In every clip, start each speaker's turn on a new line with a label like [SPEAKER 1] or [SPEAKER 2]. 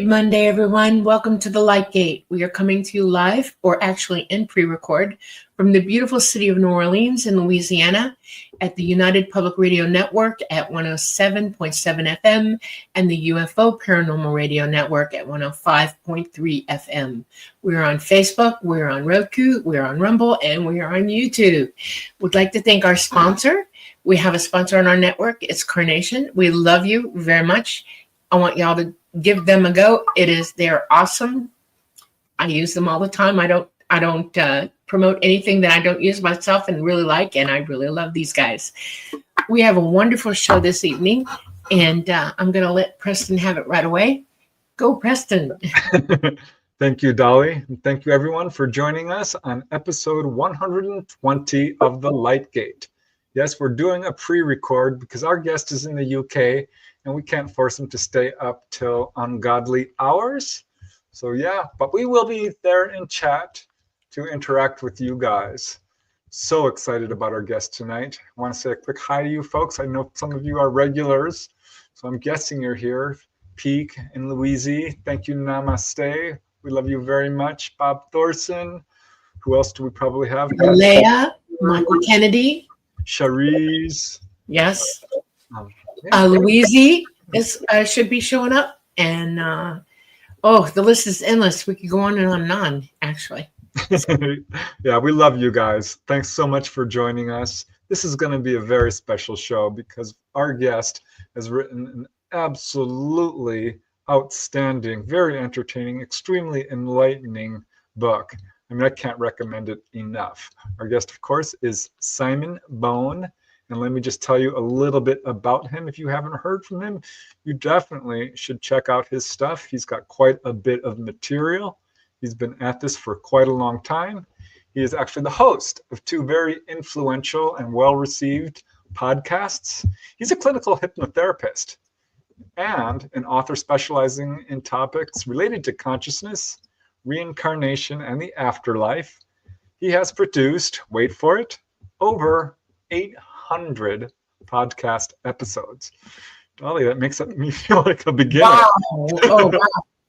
[SPEAKER 1] Monday, everyone. Welcome to the Light Gate. We are coming to you live, or actually in pre-record, from the beautiful city of New Orleans in Louisiana at the United Public Radio Network at 107.7 FM and the UFO Paranormal Radio Network at 105.3 FM. We're on Facebook, we're on Roku, we're on Rumble, and we are on YouTube. We'd like to thank our sponsor. We have a sponsor on our network. It's Carnation. We love you very much. I want y'all to give them a go. They're awesome. I use them all the time. I don't promote anything that I don't use myself and really like, and I really love these guys. We have a wonderful show this evening, and I'm going to let Preston have it right away. Go, Preston.
[SPEAKER 2] Thank you, Dolly. And thank you, everyone, for joining us on episode 120 of The Light Gate. Yes, we're doing a pre-record because our guest is in the UK, and we can't force him to stay up till ungodly hours. So yeah, but we will be there in chat to interact with you guys. So excited about our guest tonight. I want to say a quick hi to you folks. I know some of you are regulars, so I'm guessing you're here. Peak and Louise, thank you, namaste. We love you very much. Bob Thorson. Who else do we probably have?
[SPEAKER 1] Leah, Michael Kennedy.
[SPEAKER 2] Cherise.
[SPEAKER 1] Yes. Louise should be showing up, and the list is endless. We could go on and on, actually.
[SPEAKER 2] Yeah, we love you guys. Thanks so much for joining us. This is going to be a very special show because our guest has written an absolutely outstanding, very entertaining, extremely enlightening book. I mean, I can't recommend it enough. Our guest, of course, is Simon Bown. And let me just tell you a little bit about him. If you haven't heard from him, you definitely should check out his stuff. He's got quite a bit of material. He's been at this for quite a long time. He is actually the host of two very influential and well-received podcasts. He's a clinical hypnotherapist and an author specializing in topics related to consciousness, reincarnation, and the afterlife. He has produced, wait for it, over 800 podcast episodes. Dolly, that makes me feel like a beginner.
[SPEAKER 1] Wow. Oh, wow.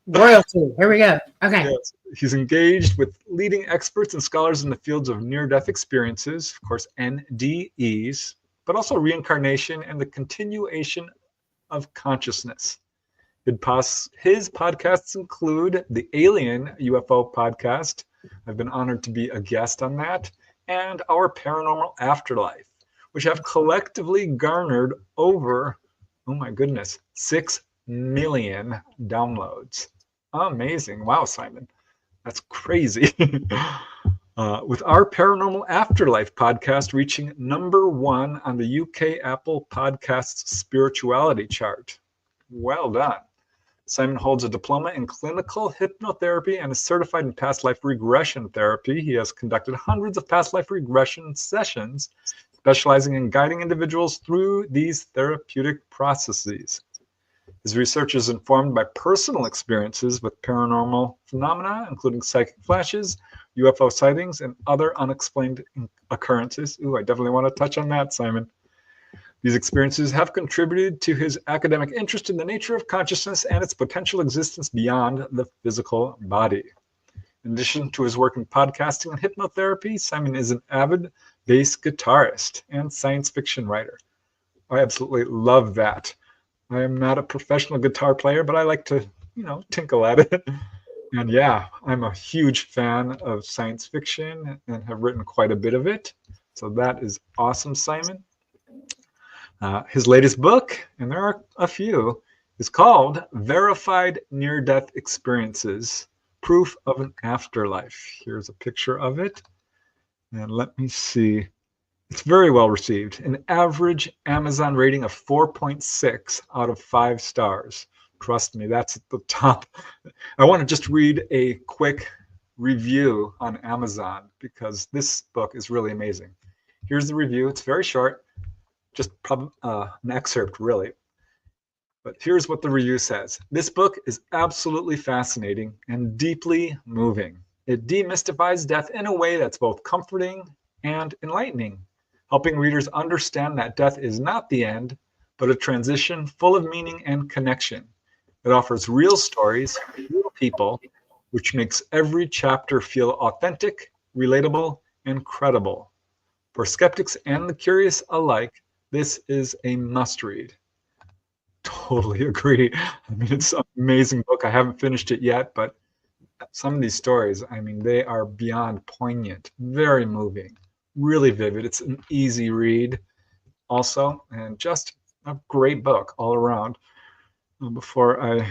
[SPEAKER 1] Royalty. Here we go. Okay.
[SPEAKER 2] Yes. He's engaged with leading experts and scholars in the fields of near-death experiences, of course, NDEs, but also reincarnation and the continuation of consciousness. His podcasts include the Alien UFO podcast. I've been honored to be a guest on that, and our Paranormal Afterlife, which have collectively garnered over, 6 million downloads. Amazing. Wow, Simon. That's crazy. With our Paranormal Afterlife podcast reaching #1 on the UK Apple Podcasts spirituality chart. Well done. Simon holds a diploma in clinical hypnotherapy and is certified in past life regression therapy. He has conducted hundreds of past life regression sessions, specializing in guiding individuals through these therapeutic processes. His research is informed by personal experiences with paranormal phenomena, including psychic flashes, UFO sightings, and other unexplained occurrences. Ooh, I definitely want to touch on that, Simon. These experiences have contributed to his academic interest in the nature of consciousness and its potential existence beyond the physical body. In addition to his work in podcasting and hypnotherapy, Simon is an avid bass guitarist and science fiction writer. I absolutely love that. I am not a professional guitar player, but I like to, tinkle at it. And yeah, I'm a huge fan of science fiction and have written quite a bit of it. So that is awesome, Simon. His latest book, and there are a few, is called Verified Near-Death Experiences, Proof of an Afterlife. Here's a picture of it. And let me see. It's very well received. An average Amazon rating of 4.6 out of 5 stars. Trust me, that's at the top. I want to just read a quick review on Amazon because this book is really amazing. Here's the review. It's very short. Just an excerpt, really. But here's what the review says. This book is absolutely fascinating and deeply moving. It demystifies death in a way that's both comforting and enlightening, helping readers understand that death is not the end, but a transition full of meaning and connection. It offers real stories, real people, which makes every chapter feel authentic, relatable, and credible. For skeptics and the curious alike, this is a must-read. Totally agree. I mean, it's an amazing book. I haven't finished it yet, but some of these stories, I mean, they are beyond poignant, very moving, really vivid. It's an easy read also, and just a great book all around. Before I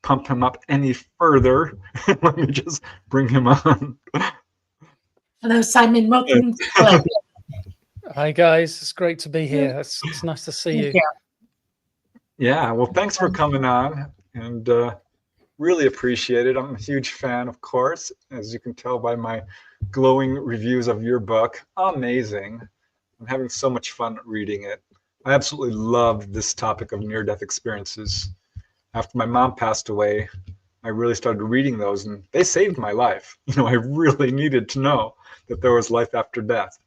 [SPEAKER 2] pump him up any further, let me just bring him on.
[SPEAKER 1] Hello, Simon. Welcome to the Light Gate.
[SPEAKER 3] Hi, guys. It's great to be here. It's nice to see you.
[SPEAKER 2] Yeah, well, thanks for coming on, and really appreciate it. I'm a huge fan, of course, as you can tell by my glowing reviews of your book. Amazing. I'm having so much fun reading it. I absolutely love this topic of near-death experiences. After my mom passed away, I really started reading those, and they saved my life. You know, I really needed to know that there was life after death.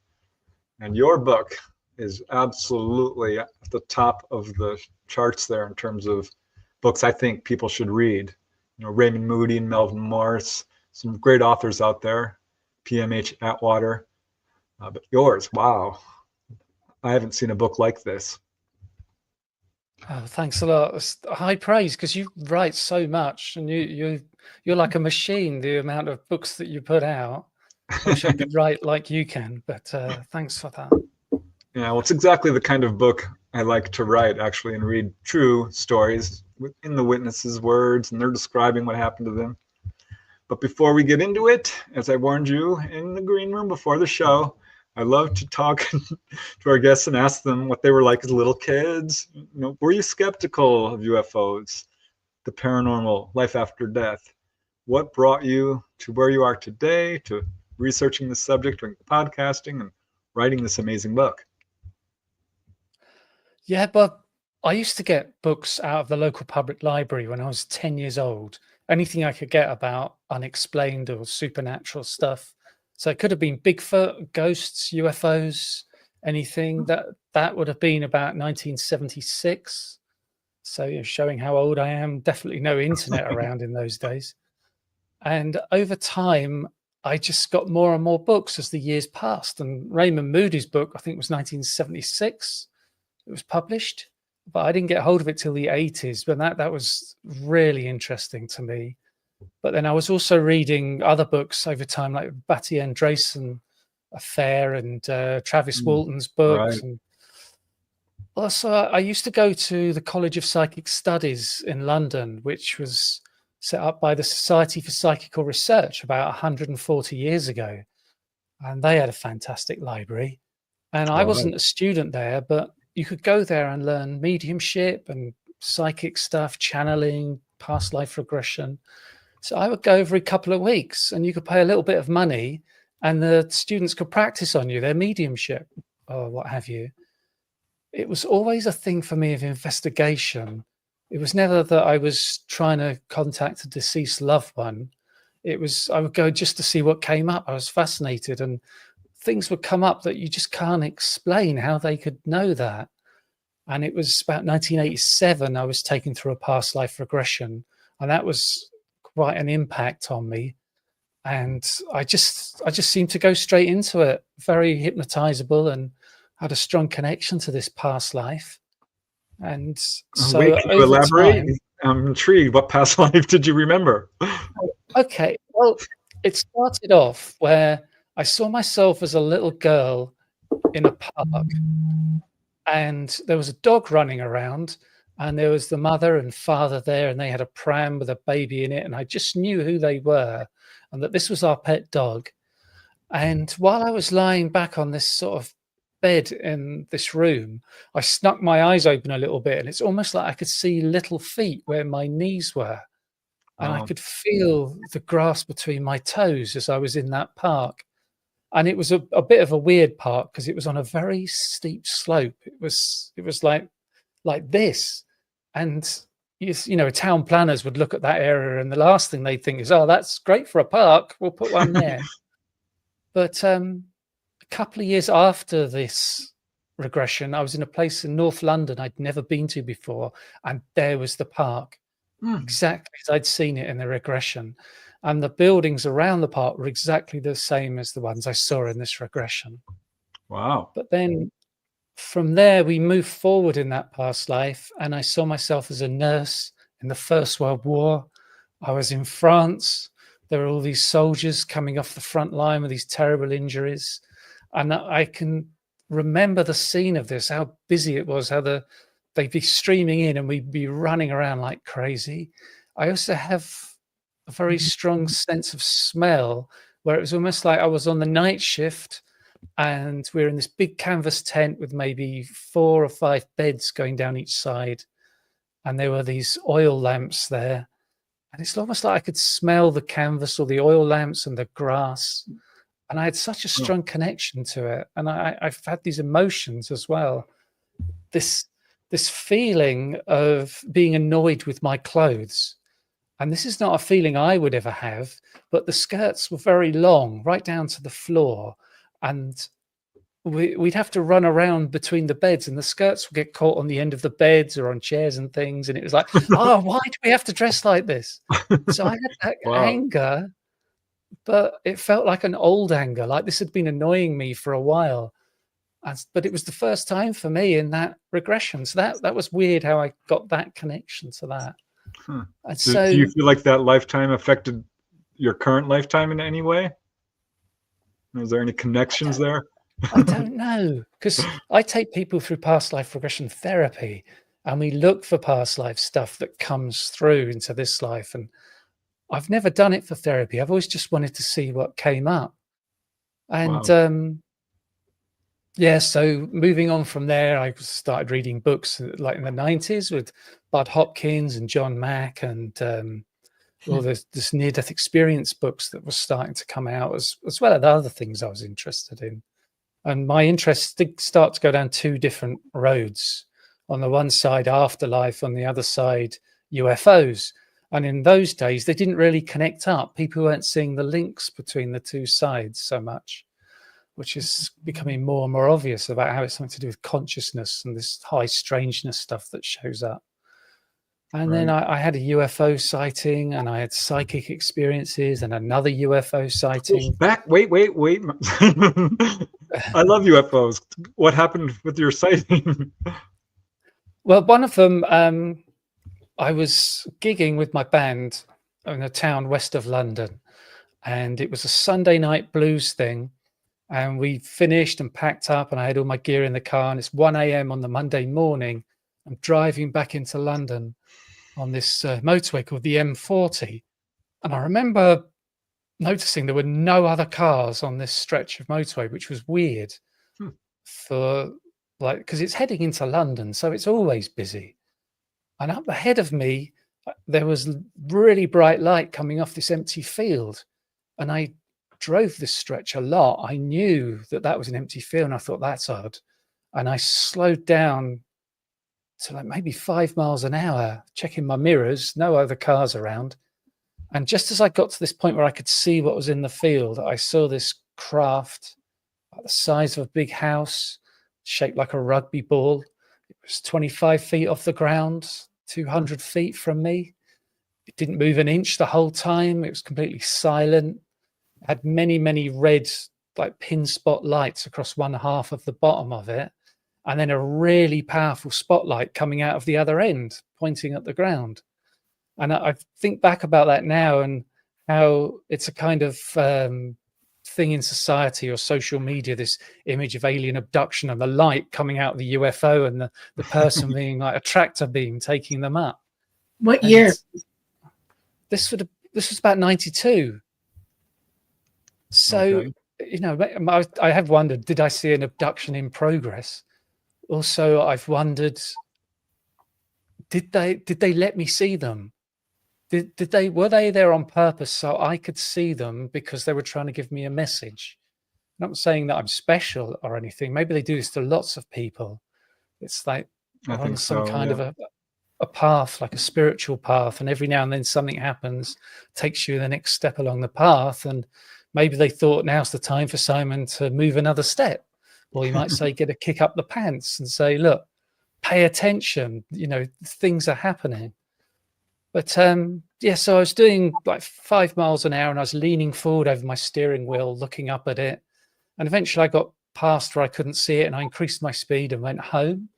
[SPEAKER 2] And your book is absolutely at the top of the charts there in terms of books I think people should read. You know, Raymond Moody and Melvin Morris, some great authors out there, PMH Atwater. But yours, wow. I haven't seen a book like this.
[SPEAKER 3] Oh, thanks a lot. It's high praise because you write so much, and you're like a machine. The amount of books that you put out. I wish I could write like you can, but thanks for that.
[SPEAKER 2] Yeah, well, it's exactly the kind of book I like to write, actually, and read true stories in the witnesses' words, and they're describing what happened to them. But before we get into it, as I warned you in the green room before the show, I love to talk to our guests and ask them what they were like as little kids. You know, were you skeptical of UFOs, the paranormal, life after death? What brought you to where you are today, to researching the subject, doing podcasting, and writing this amazing book?
[SPEAKER 3] Yeah, but I used to get books out of the local public library when I was 10 years old. Anything I could get about unexplained or supernatural stuff. So it could have been Bigfoot, ghosts, UFOs, anything. That would have been about 1976. So you're showing how old I am. Definitely no internet around in those days. And over time, I just got more and more books as the years passed. And Raymond Moody's book, I think, was 1976. It was published, but I didn't get hold of it till the 80s. But that was really interesting to me. But then I was also reading other books over time, like Batty Andresen Affair and Travis Walton's books.
[SPEAKER 2] Right.
[SPEAKER 3] And also, I used to go to the College of Psychic Studies in London, which was set up by the Society for Psychical Research about 140 years ago. And they had a fantastic library. And I wasn't a student there, but you could go there and learn mediumship and psychic stuff, channeling, past life regression. So I would go every couple of weeks, and you could pay a little bit of money, and the students could practice on you, their mediumship or what have you. It was always a thing for me of investigation. It was never that I was trying to contact a deceased loved one. It was, I would go just to see what came up. I was fascinated, and things would come up that you just can't explain how they could know that. And it was about 1987, I was taken through a past life regression, and that was quite an impact on me. And I just seemed to go straight into it, very hypnotizable, and had a strong connection to this past life. And so
[SPEAKER 2] wait, can you elaborate? I'm intrigued. What past life did you remember?
[SPEAKER 3] Okay, well, it started off where I saw myself as a little girl in a park, and there was a dog running around, and there was the mother and father there, and they had a pram with a baby in it, and I just knew who they were and that this was our pet dog. And while I was lying back on this sort of bed in this room, I snuck my eyes open a little bit, and it's almost like I could see little feet where my knees were, and I could feel the grass between my toes as I was in that park. And it was a bit of a weird park because it was on a very steep slope. It was like this. And you know, town planners would look at that area, and the last thing they'd think is, oh, that's great for a park, we'll put one there. But a couple of years after this regression, I was in a place in North London I'd never been to before, and there was the park. exactly as I'd seen it in the regression. And the buildings around the park were exactly the same as the ones I saw in this regression.
[SPEAKER 2] Wow.
[SPEAKER 3] But then from there, we moved forward in that past life, and I saw myself as a nurse in the First World War. I was in France. There were all these soldiers coming off the front line with these terrible injuries. And I can remember the scene of this, how busy it was, how they'd be streaming in and we'd be running around like crazy. I also have a very strong sense of smell, where it was almost like I was on the night shift and we were in this big canvas tent with maybe 4 or 5 beds going down each side. And there were these oil lamps there. And it's almost like I could smell the canvas or the oil lamps and the grass. And I had such a strong connection to it. And I've had these emotions as well. This feeling of being annoyed with my clothes. And this is not a feeling I would ever have, but the skirts were very long, right down to the floor. And we'd have to run around between the beds, and the skirts would get caught on the end of the beds or on chairs and things. And it was like, oh, why do we have to dress like this? So I had that anger, but it felt like an old anger, like this had been annoying me for a while. But it was the first time for me in that regression. So that was weird how I got that connection to that. And
[SPEAKER 2] do you feel like that lifetime affected your current lifetime in any way? Is there any connections there?
[SPEAKER 3] I don't know, because I take people through past life regression therapy, and we look for past life stuff that comes through into this life. And I've never done it for therapy. I've always just wanted to see what came up. And so moving on from there, I started reading books like in the 90s with Bud Hopkins and John Mack and all this near-death experience books that were starting to come out, as well as other things I was interested in. And my interests did start to go down 2 different roads. On the one side, afterlife, on the other side, UFOs. And in those days, they didn't really connect up. People weren't seeing the links between the 2 sides so much, which is becoming more and more obvious about how it's something to do with consciousness and this high strangeness stuff that shows up. And then I had a UFO sighting, and I had psychic experiences and another UFO sighting.
[SPEAKER 2] Wait. I love UFOs. What happened with your sighting?
[SPEAKER 3] Well, one of them, I was gigging with my band in a town west of London, and it was a Sunday night blues thing. And we finished and packed up, and I had all my gear in the car, and it's 1 a.m. on the Monday morning. I'm driving back into London on this motorway called the M40. And I remember noticing there were no other cars on this stretch of motorway, which was weird because it's heading into London, so it's always busy. And up ahead of me, there was really bright light coming off this empty field. And I drove this stretch a lot. I knew that was an empty field, and I thought, that's odd. And I slowed down to like maybe 5 miles an hour, checking my mirrors, no other cars around. And just as I got to this point where I could see what was in the field, I saw this craft about the size of a big house, shaped like a rugby ball. It was 25 feet off the ground, 200 feet from me. It didn't move an inch the whole time. It was completely silent. It had many, many red, like pin spot lights across one half of the bottom of it. And then a really powerful spotlight coming out of the other end, pointing at the ground. And I think back about that now and how it's a kind of thing in society or social media, this image of alien abduction and the light coming out of the UFO and the person being like a tractor beam taking them up.
[SPEAKER 1] What year?
[SPEAKER 3] This was about 92. So, I have wondered, did I see an abduction in progress? Also, I've wondered, did they let me see them? Were they there on purpose so I could see them because they were trying to give me a message? I'm not saying that I'm special or anything. Maybe they do this to lots of people. It's like on some kind of a path, like a spiritual path, and every now and then something happens, takes you the next step along the path, and maybe they thought now's the time for Simon to move another step. Or you might say, get a kick up the pants and say, look, pay attention, things are happening. But yeah, so I was doing like 5 miles an hour and I was leaning forward over my steering wheel, looking up at it. And eventually I got past where I couldn't see it and I increased my speed and went home.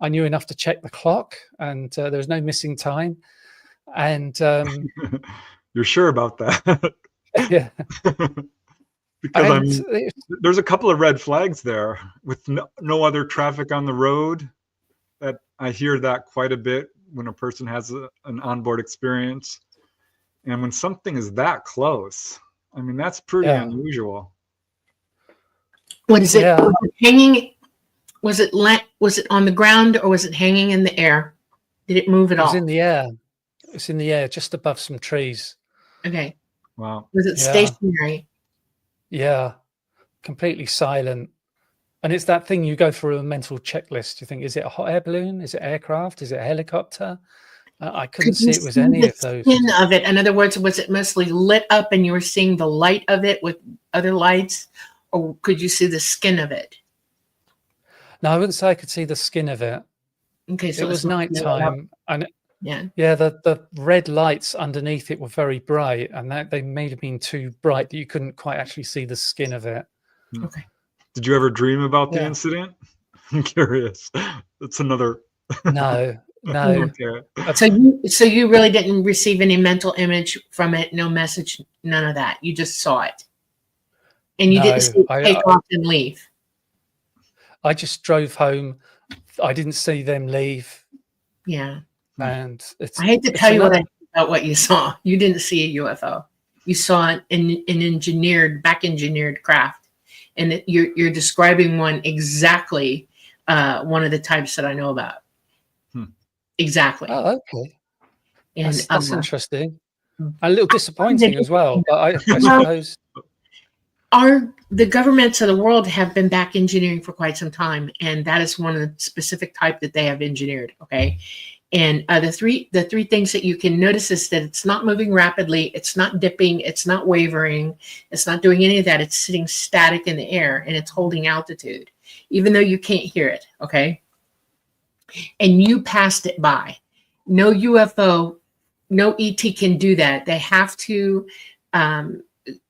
[SPEAKER 3] I knew enough to check the clock and there was no missing time. And
[SPEAKER 2] You're sure about that?
[SPEAKER 3] yeah.
[SPEAKER 2] Because I
[SPEAKER 3] And
[SPEAKER 2] mean, there's a couple of red flags there with no other traffic on the road. That I hear that quite a bit when a person has an onboard experience. And when something is that close, I mean, that's pretty unusual.
[SPEAKER 1] What is it?
[SPEAKER 3] Yeah.
[SPEAKER 1] Was it hanging? Was it on the ground or was it hanging in the air? Did it move at all?
[SPEAKER 3] It was in the air. It's in the air, just above some trees.
[SPEAKER 1] Okay.
[SPEAKER 2] Wow.
[SPEAKER 1] Was it stationary?
[SPEAKER 3] Yeah. Completely silent. And it's that thing you go through a mental checklist. You think, is it a hot air balloon? Is it aircraft? Is it a helicopter? I couldn't see it was any of those.
[SPEAKER 1] Skin of it. In other words, was it mostly lit up and you were seeing the light of it with other lights? Or could you see the skin of it?
[SPEAKER 3] No, I wouldn't say I could see the skin of it.
[SPEAKER 1] Okay, so
[SPEAKER 3] it was nighttime. And
[SPEAKER 1] yeah,
[SPEAKER 3] the red lights underneath it were very bright. And they may have been too bright that you couldn't quite actually see the skin of it.
[SPEAKER 1] Okay.
[SPEAKER 2] Did you ever dream about the incident? I'm curious. That's another.
[SPEAKER 3] No.
[SPEAKER 2] Okay.
[SPEAKER 1] So you really didn't receive any mental image from it, no message, none of that. You just saw it, and you didn't see it take off and leave.
[SPEAKER 3] I just drove home. I didn't see them leave.
[SPEAKER 1] Yeah,
[SPEAKER 3] and
[SPEAKER 1] I hate to tell you about what you saw. You didn't see a UFO. You saw an engineered craft. And you're describing one exactly, one of the types that I know about. Exactly.
[SPEAKER 3] Oh, okay.
[SPEAKER 1] And
[SPEAKER 3] that's interesting. A little disappointing as well, but I suppose.
[SPEAKER 1] The governments of the world have been back engineering for quite some time, and that is one of the specific type that they have engineered. Okay. And the three things that you can notice is that it's not moving rapidly, it's not dipping, it's not wavering, it's not doing any of that. It's sitting static in the air and it's holding altitude, even though you can't hear it. Okay. And you passed it by. No UFO, no ET can do that. They have to,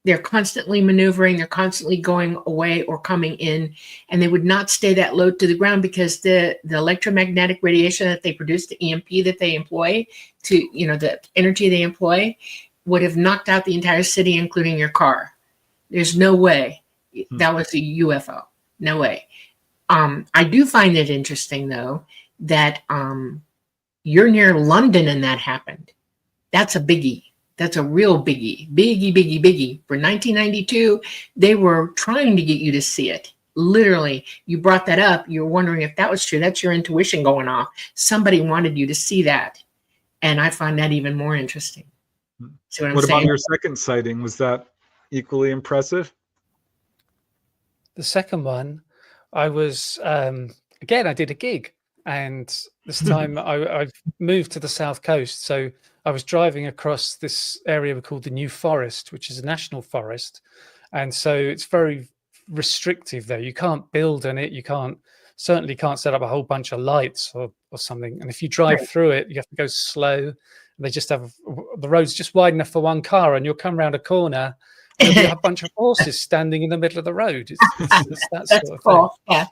[SPEAKER 1] they're constantly maneuvering, they're constantly going away or coming in, and they would not stay that low to the ground because the electromagnetic radiation that they produce, the EMP that they employ to, the energy they employ would have knocked out the entire city, including your car. There's no way that was a UFO. No way. I do find it interesting though, that you're near London and that happened. That's a biggie. That's a real biggie. Biggie. For 1992, they were trying to get you to see it. Literally, you brought that up. You're wondering if that was true. That's your intuition going off. Somebody wanted you to see that. And I find that even more interesting. See what I'm saying?
[SPEAKER 2] What about your second sighting? Was that equally impressive?
[SPEAKER 3] The second one, I was, again, I did a gig. And this time I've moved to the South Coast. So I was driving across this area called the New Forest, which is a national forest. And so it's very restrictive there. You can't build in it. You certainly can't set up a whole bunch of lights or something. And if you drive through it, you have to go slow. They just have, the road's just wide enough for one car and you'll come around a corner and there'll be a bunch of horses standing in the middle of the road. It's that sort of thing.
[SPEAKER 1] Yeah.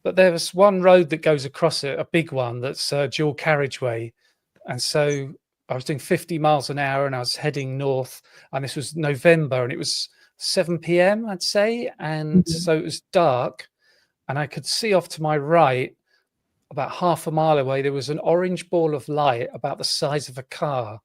[SPEAKER 3] But there was one road that goes across it, a big one that's a dual carriageway. And so I was doing 50 miles an hour and I was heading north. And this was November and it was 7 p.m., I'd say. And so it was dark. And I could see off to my right, about half a mile away, there was an orange ball of light about the size of a car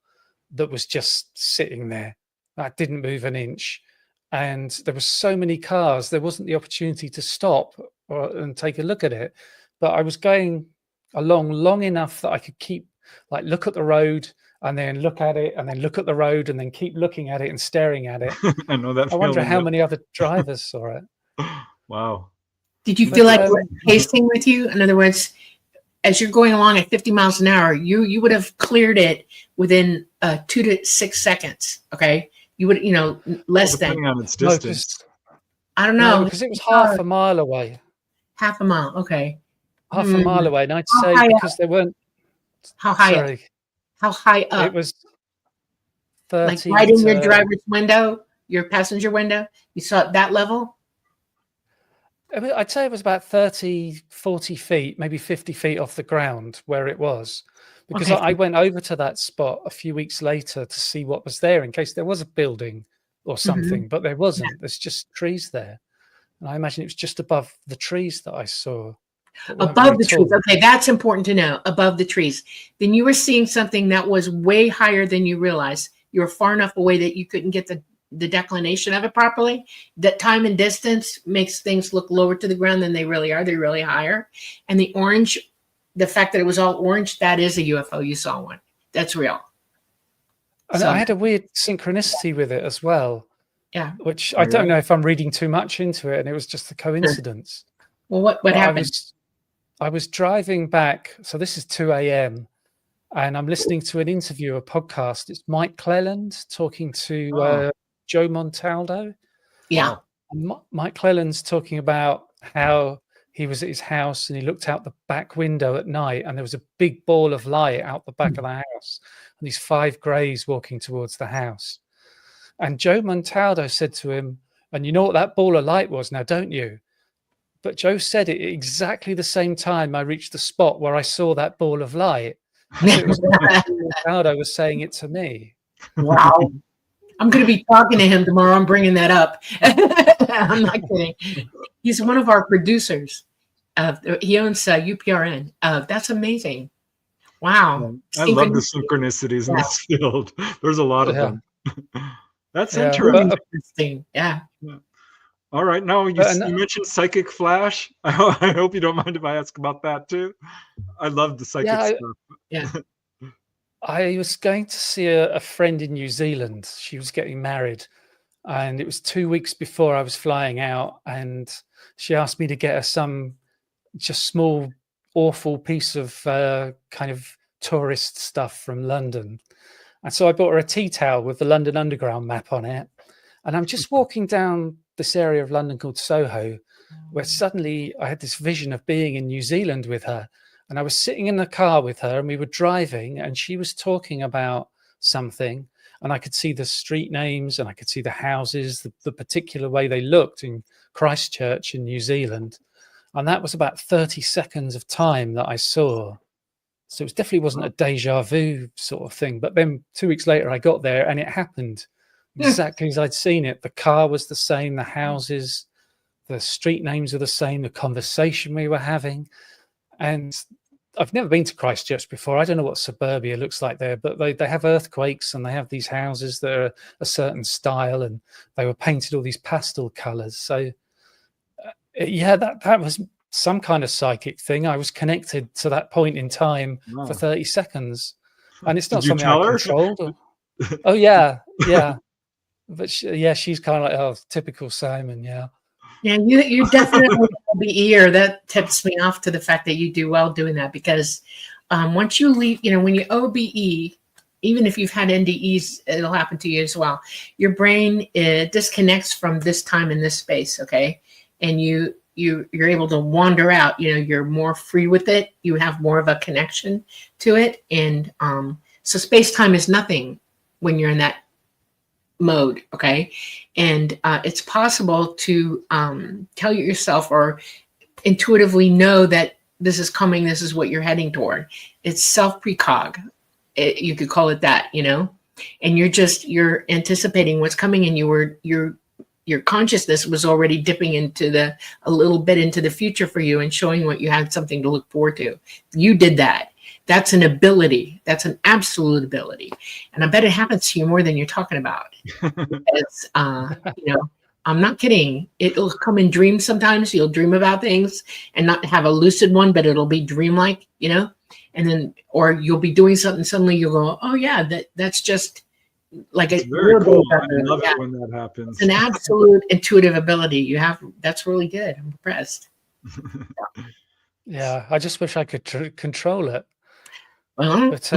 [SPEAKER 3] that was just sitting there. That didn't move an inch. And there were so many cars, there wasn't the opportunity to stop and take a look at it. But I was going along long enough that I could keep, look at the road and then look at it and then look at the road and then keep looking at it and staring at it.
[SPEAKER 2] I know that.
[SPEAKER 3] I wonder how many other drivers saw it.
[SPEAKER 2] Wow.
[SPEAKER 1] Did you feel like it was pacing with you? In other words, as you're going along at 50 miles an hour, you would have cleared it within 2 to 6 seconds. Okay. You would, less than.
[SPEAKER 2] Depending on its distance.
[SPEAKER 1] I don't know.
[SPEAKER 3] Because it was half a mile away.
[SPEAKER 1] Half a mile. Okay.
[SPEAKER 3] Half a mile away. And I'd say because there weren't.
[SPEAKER 1] How high?
[SPEAKER 3] Sorry.
[SPEAKER 1] How high
[SPEAKER 3] It
[SPEAKER 1] up?
[SPEAKER 3] was
[SPEAKER 1] Like
[SPEAKER 3] 30
[SPEAKER 1] right in your
[SPEAKER 3] to,
[SPEAKER 1] driver's window, your passenger window? You saw it that level?
[SPEAKER 3] I'd say it was about 30, 40 feet, maybe 50 feet off the ground where it was. Because
[SPEAKER 1] Okay.
[SPEAKER 3] I went over to that spot a few weeks later to see what was there in case there was a building or something, but there wasn't. There's just trees there. And I imagine it was just above the trees that I saw. That weren't very
[SPEAKER 1] Above the trees.
[SPEAKER 3] tall.
[SPEAKER 1] Okay, that's important to know. Above the trees. Then you were seeing something that was way higher than you realized. You were far enough away that you couldn't get the declination of it properly. That time and distance makes things look lower to the ground than they really are. They're really higher. And the orange, the fact that it was all orange, that is a UFO. You saw one. That's real.
[SPEAKER 3] And
[SPEAKER 1] So,
[SPEAKER 3] I had a weird synchronicity with it as well,
[SPEAKER 1] yeah.
[SPEAKER 3] which I don't know if I'm reading too much into it, and it was just a coincidence.
[SPEAKER 1] Well, what
[SPEAKER 3] But
[SPEAKER 1] happened?
[SPEAKER 3] I was driving back, so this is 2 a.m., and I'm listening to an interview, a podcast. It's Mike Cleland talking to Joe Montaldo.
[SPEAKER 1] Yeah.
[SPEAKER 3] Mike Cleland's talking about how he was at his house and he looked out the back window at night and there was a big ball of light out the back of the house and these 5 greys walking towards the house. And Joe Montaldo said to him, and you know what that ball of light was now, don't you? But Joe said it at exactly the same time I reached the spot where I saw that ball of light. So it was Montaldo was saying it to me.
[SPEAKER 1] Wow. I'm going to be talking to him tomorrow. I'm bringing that up. I'm not kidding. He's one of our producers. He owns UPRN. That's amazing. Wow.
[SPEAKER 2] I love the synchronicities in this field. There's a lot of them. That's
[SPEAKER 1] interesting. Yeah.
[SPEAKER 2] All right. Now you mentioned psychic flash. I hope you don't mind if I ask about that too. I love the psychic stuff.
[SPEAKER 1] Yeah.
[SPEAKER 3] I was going to see a friend in New Zealand. She was getting married, and it was 2 weeks before I was flying out. And she asked me to get her some just small, awful piece of kind of tourist stuff from London. And so I bought her a tea towel with the London Underground map on it. And I'm just walking down this area of London called Soho, where suddenly I had this vision of being in New Zealand with her. And I was sitting in the car with her and we were driving and she was talking about something and I could see the street names and I could see the houses, the particular way they looked in Christchurch in New Zealand. And that was about 30 seconds of time that I saw. So it definitely wasn't a deja vu sort of thing. But then 2 weeks later, I got there and it happened exactly as I'd seen it. The car was the same, the houses, the street names were the same, the conversation we were having. And I've never been to Christchurch before. I don't know what suburbia looks like there, but they have earthquakes and they have these houses that are a certain style and they were painted all these pastel colors. So yeah, that was some kind of psychic thing. I was connected to that point in time for 30 seconds. And it's not something I controlled. Oh, yeah. But she's kind of like, oh, typical Simon, yeah.
[SPEAKER 1] Yeah, you definitely OBE, or that tips me off to the fact that you do well doing that, because once you leave, when you OBE, even if you've had NDEs, it'll happen to you as well. Your brain disconnects from this time and this space, okay? And you're able to wander out. You're more free with it. You have more of a connection to it, and so space-time is nothing when you're in that mode, okay? And it's possible to tell yourself or intuitively know that this is coming, this is what you're heading toward. It's self-precog. You could call it that, and you're anticipating what's coming, and your consciousness was already dipping into a little bit into the future for you and showing what you had something to look forward to. You did that. That's an ability. That's an absolute ability. And I bet it happens to you more than you're talking about. It's, I'm not kidding. It'll come in dreams sometimes. You'll dream about things and not have a lucid one, but it'll be dreamlike, and then, or you'll be doing something, suddenly you'll go, oh yeah, that's just like
[SPEAKER 2] it's very cool. I love it when that happens.
[SPEAKER 1] It's an absolute intuitive ability you have. That's really good. I'm impressed.
[SPEAKER 3] Yeah, I just wish I could control it.
[SPEAKER 1] Well,
[SPEAKER 3] but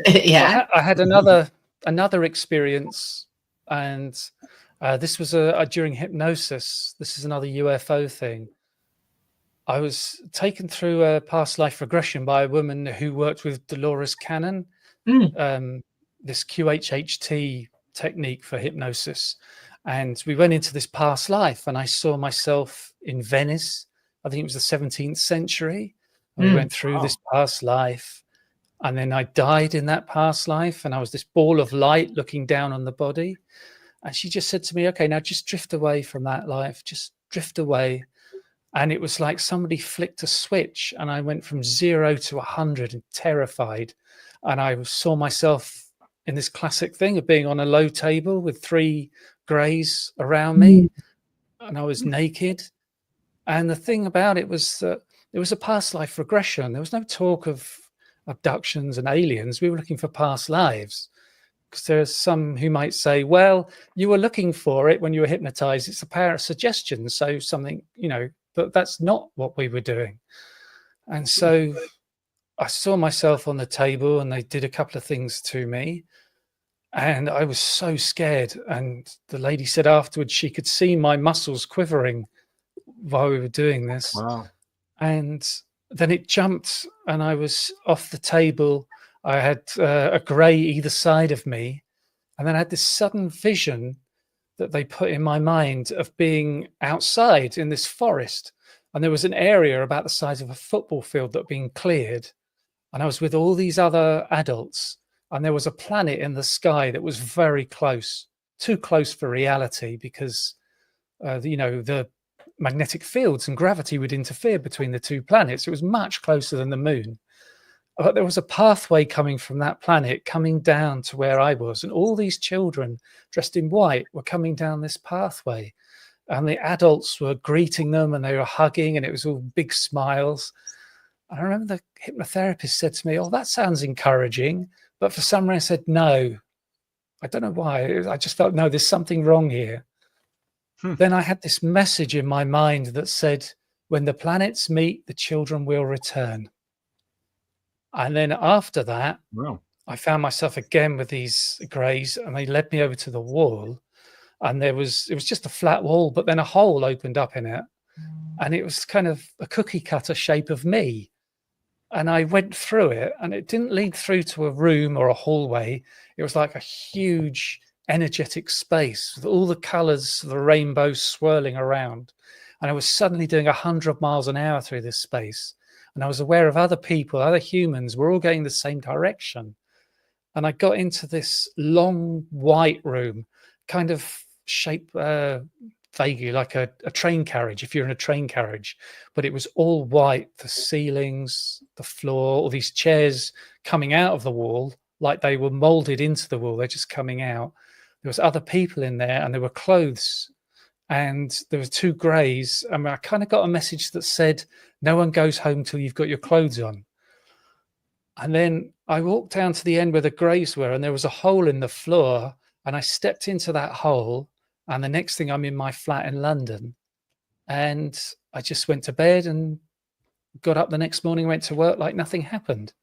[SPEAKER 1] yeah,
[SPEAKER 3] I had another experience, and this was during hypnosis. This is another UFO thing. I was taken through a past life regression by a woman who worked with Dolores Cannon. this QHHT technique for hypnosis. And we went into this past life, and I saw myself in Venice. I think it was the 17th century. And we went through this past life, and then I died in that past life, and I was this ball of light looking down on the body. And she just said to me, okay, now just drift away from that life, just drift away. And it was like somebody flicked a switch, and I went from 0 to 100 and terrified. And I saw myself in this classic thing of being on a low table with 3 greys around me, and I was naked. And the thing about it was that it was a past life regression. There was no talk of abductions and aliens. We were looking for past lives. Because there's some who might say, well, you were looking for it when you were hypnotized. It's a power of suggestion. So something, but that's not what we were doing. And so I saw myself on the table, and they did a couple of things to me. And I was so scared. And the lady said afterwards she could see my muscles quivering while we were doing this.
[SPEAKER 2] Wow.
[SPEAKER 3] And then it jumped, and I was off the table. I had a grey either side of me. And then I had this sudden vision that they put in my mind of being outside in this forest. And there was an area about the size of a football field that had been cleared. And I was with all these other adults. And there was a planet in the sky that was very close, too close for reality, because, the magnetic fields and gravity would interfere between the 2 planets. It was much closer than the moon. But there was a pathway coming from that planet coming down to where I was. And all these children dressed in white were coming down this pathway. And the adults were greeting them, and they were hugging, and it was all big smiles. And I remember the hypnotherapist said to me, oh, that sounds encouraging. But for some reason I said, no. I don't know why. I just felt, no, there's something wrong here. Then I had this message in my mind that said, when the planets meet, the children will return. And then after that, I found myself again with these greys, and they led me over to the wall. And it was just a flat wall, but then a hole opened up in it. And it was kind of a cookie cutter shape of me. And I went through it, and it didn't lead through to a room or a hallway. It was like a huge energetic space with all the colors of the rainbow swirling around. And I was suddenly doing 100 miles an hour through this space. And I was aware of other people, other humans, were all going the same direction. And I got into this long white room, kind of shaped vaguely like a train carriage, if you're in a train carriage. But it was all white, the ceilings, the floor, all these chairs coming out of the wall, like they were molded into the wall. They're just coming out. There was other people in there, and there were clothes. And there were 2 greys. I mean, I kind of got a message that said, no one goes home till you've got your clothes on. And then I walked down to the end where the greys were, and there was a hole in the floor, and I stepped into that hole. And the next thing, I'm in my flat in London. And I just went to bed and got up the next morning, went to work like nothing happened.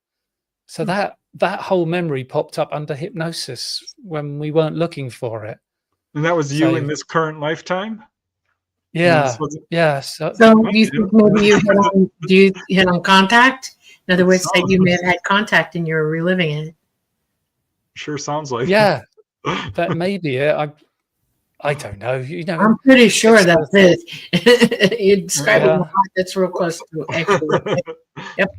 [SPEAKER 3] So that whole memory popped up under hypnosis when we weren't looking for it.
[SPEAKER 2] And that was you in this current lifetime?
[SPEAKER 3] Yeah. Yeah. So
[SPEAKER 1] you think maybe you hit on contact? In other words, that you may have had contact and you're reliving it.
[SPEAKER 2] Sure sounds like
[SPEAKER 3] yeah. That may be it. I don't know.
[SPEAKER 1] I'm pretty sure that's it. You describe it a lot. That's real close to actually. Yep.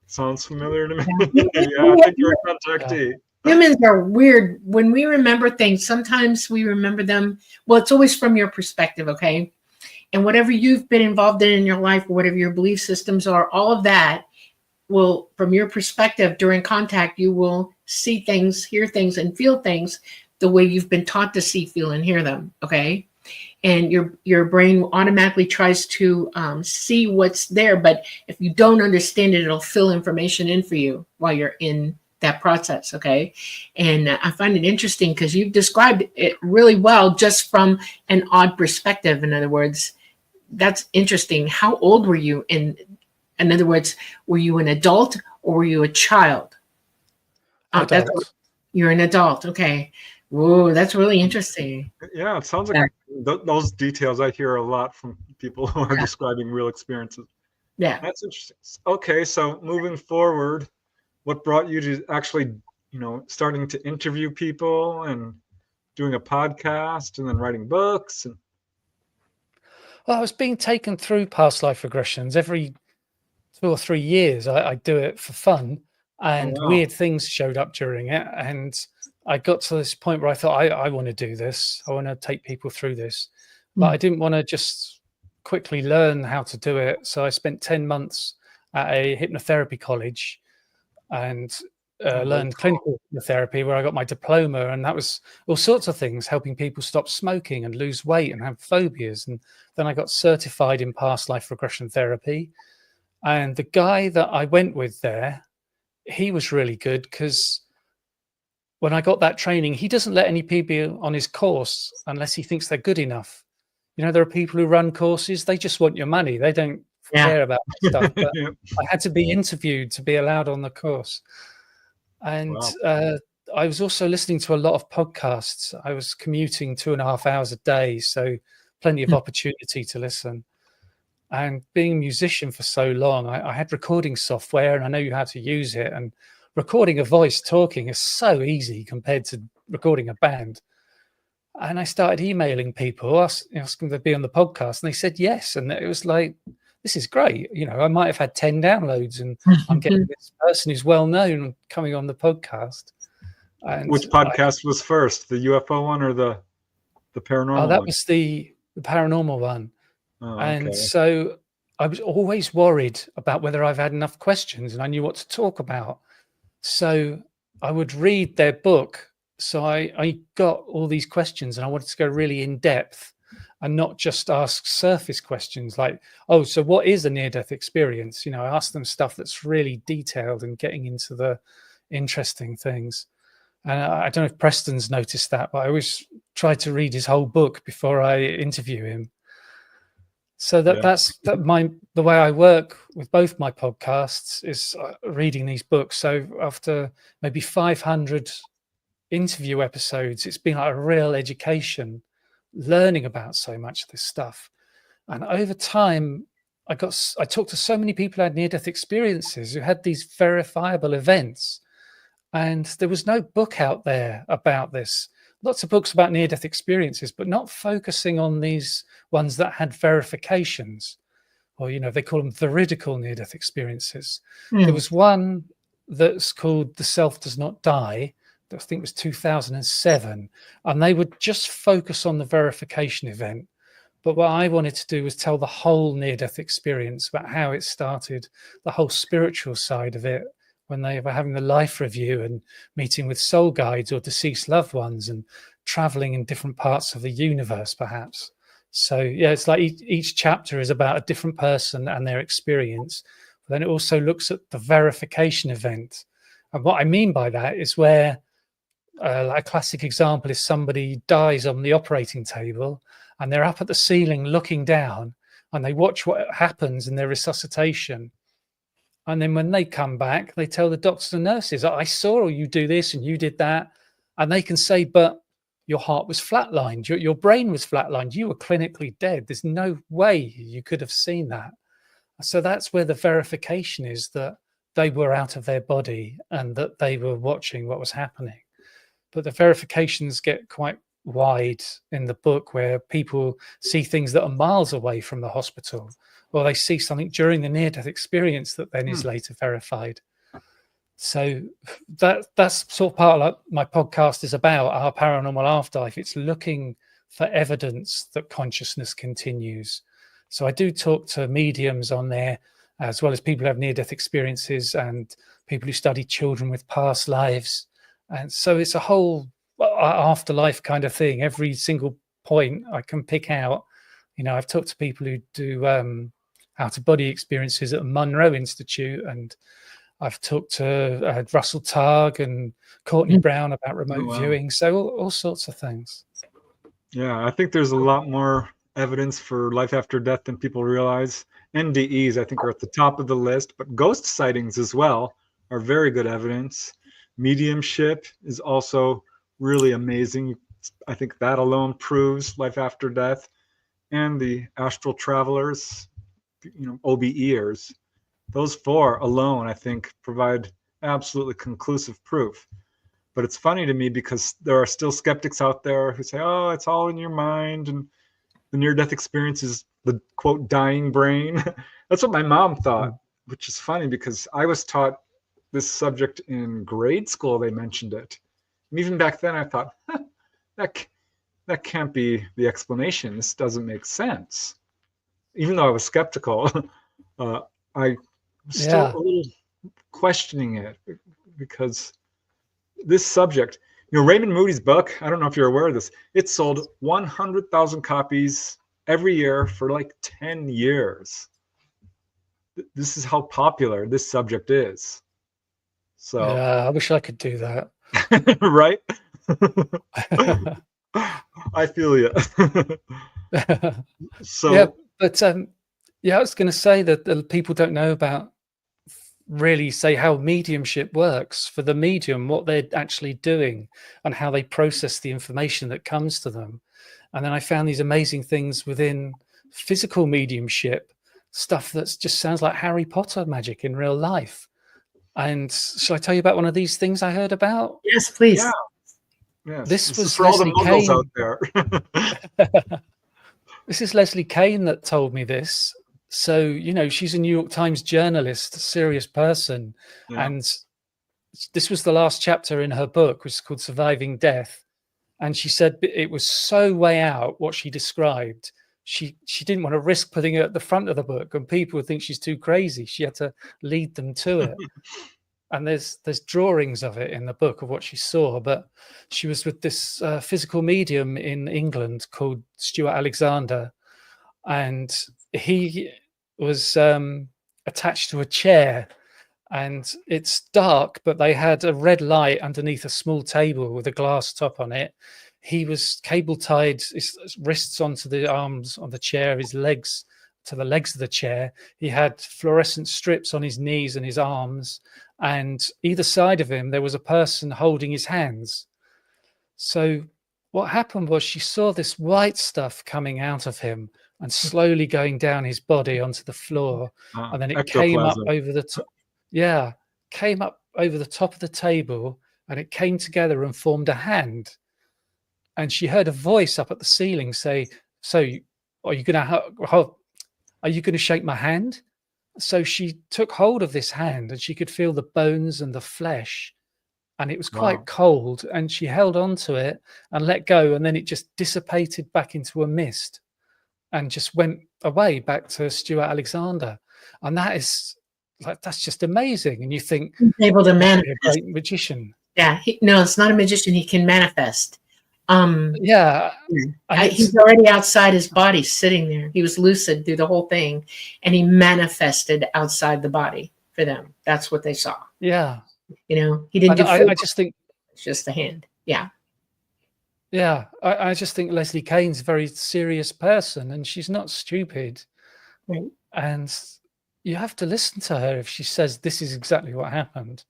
[SPEAKER 2] Sounds familiar to me. Yeah, I think you're a contactee.
[SPEAKER 1] Humans are weird. When we remember things, sometimes we remember them. Well, it's always from your perspective, okay? And whatever you've been involved in your life, whatever your belief systems are, all of that will, from your perspective, during contact, you will see things, hear things, and feel things the way you've been taught to see, feel, and hear them, okay? And your brain automatically tries to see what's there, but if you don't understand it, it'll fill information in for you while you're in that process, okay? And I find it interesting because you've described it really well just from an odd perspective. In other words, that's interesting. How old were you? In other words, were you an adult or were you a child? You're an adult, okay. Whoa, that's really interesting.
[SPEAKER 2] Yeah, it sounds like those details I hear a lot from people who are describing real experiences.
[SPEAKER 1] Yeah.
[SPEAKER 2] That's interesting. Okay, so moving forward, what brought you to actually starting to interview people and doing a podcast and then writing books. And
[SPEAKER 3] Well, I was being taken through past life regressions every 2 or 3 years. I do it for fun, and
[SPEAKER 2] wow.
[SPEAKER 3] weird things showed up during it. And I got to this point where I thought, I want to do this. I want to take people through this. But I didn't want to just quickly learn how to do it. So I spent 10 months at a hypnotherapy college and learned clinical hypnotherapy, where I got my diploma. And that was all sorts of things, helping people stop smoking and lose weight and have phobias. And then I got certified in past life regression therapy. And the guy that I went with there, he was really good, because when I got that training, he doesn't let any people on his course unless he thinks they're good enough. There are people who run courses, they just want your money. They don't care about stuff. But I had to be interviewed to be allowed on the course. And I was also listening to a lot of podcasts. I was commuting 2.5 hours a day, so plenty of opportunity to listen. And being a musician for so long, I had recording software, and I know how to use it. And recording a voice talking is so easy compared to recording a band. And I started emailing people, asking them to be on the podcast, and they said yes. And it was like, this is great. I might have had 10 downloads, and I'm getting this person who's well known coming on the podcast. And
[SPEAKER 2] which podcast was first, the UFO one or the paranormal?
[SPEAKER 3] Oh, that
[SPEAKER 2] one?
[SPEAKER 3] was the paranormal one.
[SPEAKER 2] Oh,
[SPEAKER 3] And
[SPEAKER 2] okay.
[SPEAKER 3] so I was always worried about whether I've had enough questions and I knew what to talk about. So I would read their book. So I got all these questions, and I wanted to go really in depth and not just ask surface questions like, oh, so what is a near-death experience? I asked them stuff that's really detailed and getting into the interesting things. And I don't know if Preston's noticed that, but I always try to read his whole book before I interview him. So that's the way I work with both my podcasts, is reading these books. So after maybe 500 interview episodes, it's been like a real education, learning about so much of this stuff. And over time, I talked to so many people who had near-death experiences, who had these verifiable events. And there was no book out there about this. Lots of books about near-death experiences, but not focusing on these ones that had verifications, or, they call them veridical near-death experiences. There was one that's called The Self Does Not Die, that I think was 2007, and they would just focus on the verification event. But what I wanted to do was tell the whole near-death experience, about how it started, the whole spiritual side of it, when they were having the life review and meeting with soul guides or deceased loved ones and traveling in different parts of the universe, perhaps. So, it's like each chapter is about a different person and their experience. But then it also looks at the verification event. And what I mean by that is where a classic example is somebody dies on the operating table, and they're up at the ceiling looking down, and they watch what happens in their resuscitation. And then when they come back, they tell the doctors and nurses, I saw you do this and you did that. And they can say, but your heart was flatlined, your brain was flatlined, you were clinically dead. There's no way you could have seen that. So that's where the verification is, that they were out of their body and that they were watching what was happening. But the verifications get quite wide in the book, where people see things that are miles away from the hospital, or they see something during the near-death experience that then is later verified. So that's sort of part of my podcast is about, our paranormal afterlife. It's looking for evidence that consciousness continues. So I do talk to mediums on there, as well as people who have near-death experiences and people who study children with past lives. And so it's a whole afterlife kind of thing. Every single point I can pick out. I've talked to people who do out-of-body experiences at Monroe Institute, and I've talked to Russell Targ and Courtney Brown about remote viewing. So all sorts of things.
[SPEAKER 2] Yeah, I think there's a lot more evidence for life after death than people realize. NDEs, I think, are at the top of the list, but ghost sightings as well are very good evidence. Mediumship is also really amazing. I think that alone proves life after death. And the astral travelers, OBEers, those four alone, I think, provide absolutely conclusive proof. But it's funny to me because there are still skeptics out there who say, oh, it's all in your mind, and the near-death experience is the, quote, dying brain. That's what my mom thought, which is funny because I was taught this subject in grade school. They mentioned it. And even back then I thought, that can't be the explanation. This doesn't make sense. Even though I was skeptical, I was still a little questioning it because this subject, Raymond Moody's book, I don't know if you're aware of this, it sold 100,000 copies every year for like 10 years. This is how popular this subject is. So
[SPEAKER 3] yeah, I wish I could do that.
[SPEAKER 2] Right? I feel you. So
[SPEAKER 3] yeah, but I was going to say that the people don't know about really say how mediumship works for the medium, what they're actually doing and how they process the information that comes to them. And then I found these amazing things within physical mediumship, stuff that just sounds like Harry Potter magic in real life. And shall I tell you about one of these things I heard about?
[SPEAKER 1] Yes, please.
[SPEAKER 2] Yeah. Yes.
[SPEAKER 3] This was
[SPEAKER 2] for all the
[SPEAKER 3] Leslie
[SPEAKER 2] muggles
[SPEAKER 3] Kane.
[SPEAKER 2] out there.
[SPEAKER 3] This is Leslie Kane that told me this. So, she's a New York Times journalist, a serious person.
[SPEAKER 2] Yeah.
[SPEAKER 3] And this was the last chapter in her book, which is called Surviving Death. And she said it was so way out what she described. She didn't want to risk putting it at the front of the book and people would think she's too crazy. She had to lead them to it. And there's drawings of it in the book of what she saw. But she was with this physical medium in England called Stuart Alexander. And he was attached to a chair. And it's dark, but they had a red light underneath a small table with a glass top on it. He was cable tied, his wrists onto the arms on the chair, his legs to the legs of the chair. He had fluorescent strips on his knees and his arms. And either side of him, there was a person holding his hands. So what happened was she saw this white stuff coming out of him and slowly going down his body onto the floor. And then it came up over the top. Yeah, came up over the top of the table and it came together and formed a hand. And she heard a voice up at the ceiling say, "So, are you going to shake my hand?" So she took hold of this hand and she could feel the bones and the flesh, and it was quite cold. And she held on to it and let go, and then it just dissipated back into a mist and just went away back to Stuart Alexander. And that's just amazing. And you think
[SPEAKER 1] he's able to manifest.
[SPEAKER 3] A great magician.
[SPEAKER 1] Yeah, no, it's not a magician. He can manifest.
[SPEAKER 3] Yeah,
[SPEAKER 1] he's already outside his body, sitting there. He was lucid through the whole thing, and he manifested outside the body for them. That's what they saw.
[SPEAKER 3] Yeah,
[SPEAKER 1] he didn't do.
[SPEAKER 3] I just think
[SPEAKER 1] it's just a hand. Yeah.
[SPEAKER 3] Yeah, I just think Leslie Kane's a very serious person, and she's not stupid.
[SPEAKER 1] Right.
[SPEAKER 3] And you have to listen to her if she says this is exactly what happened.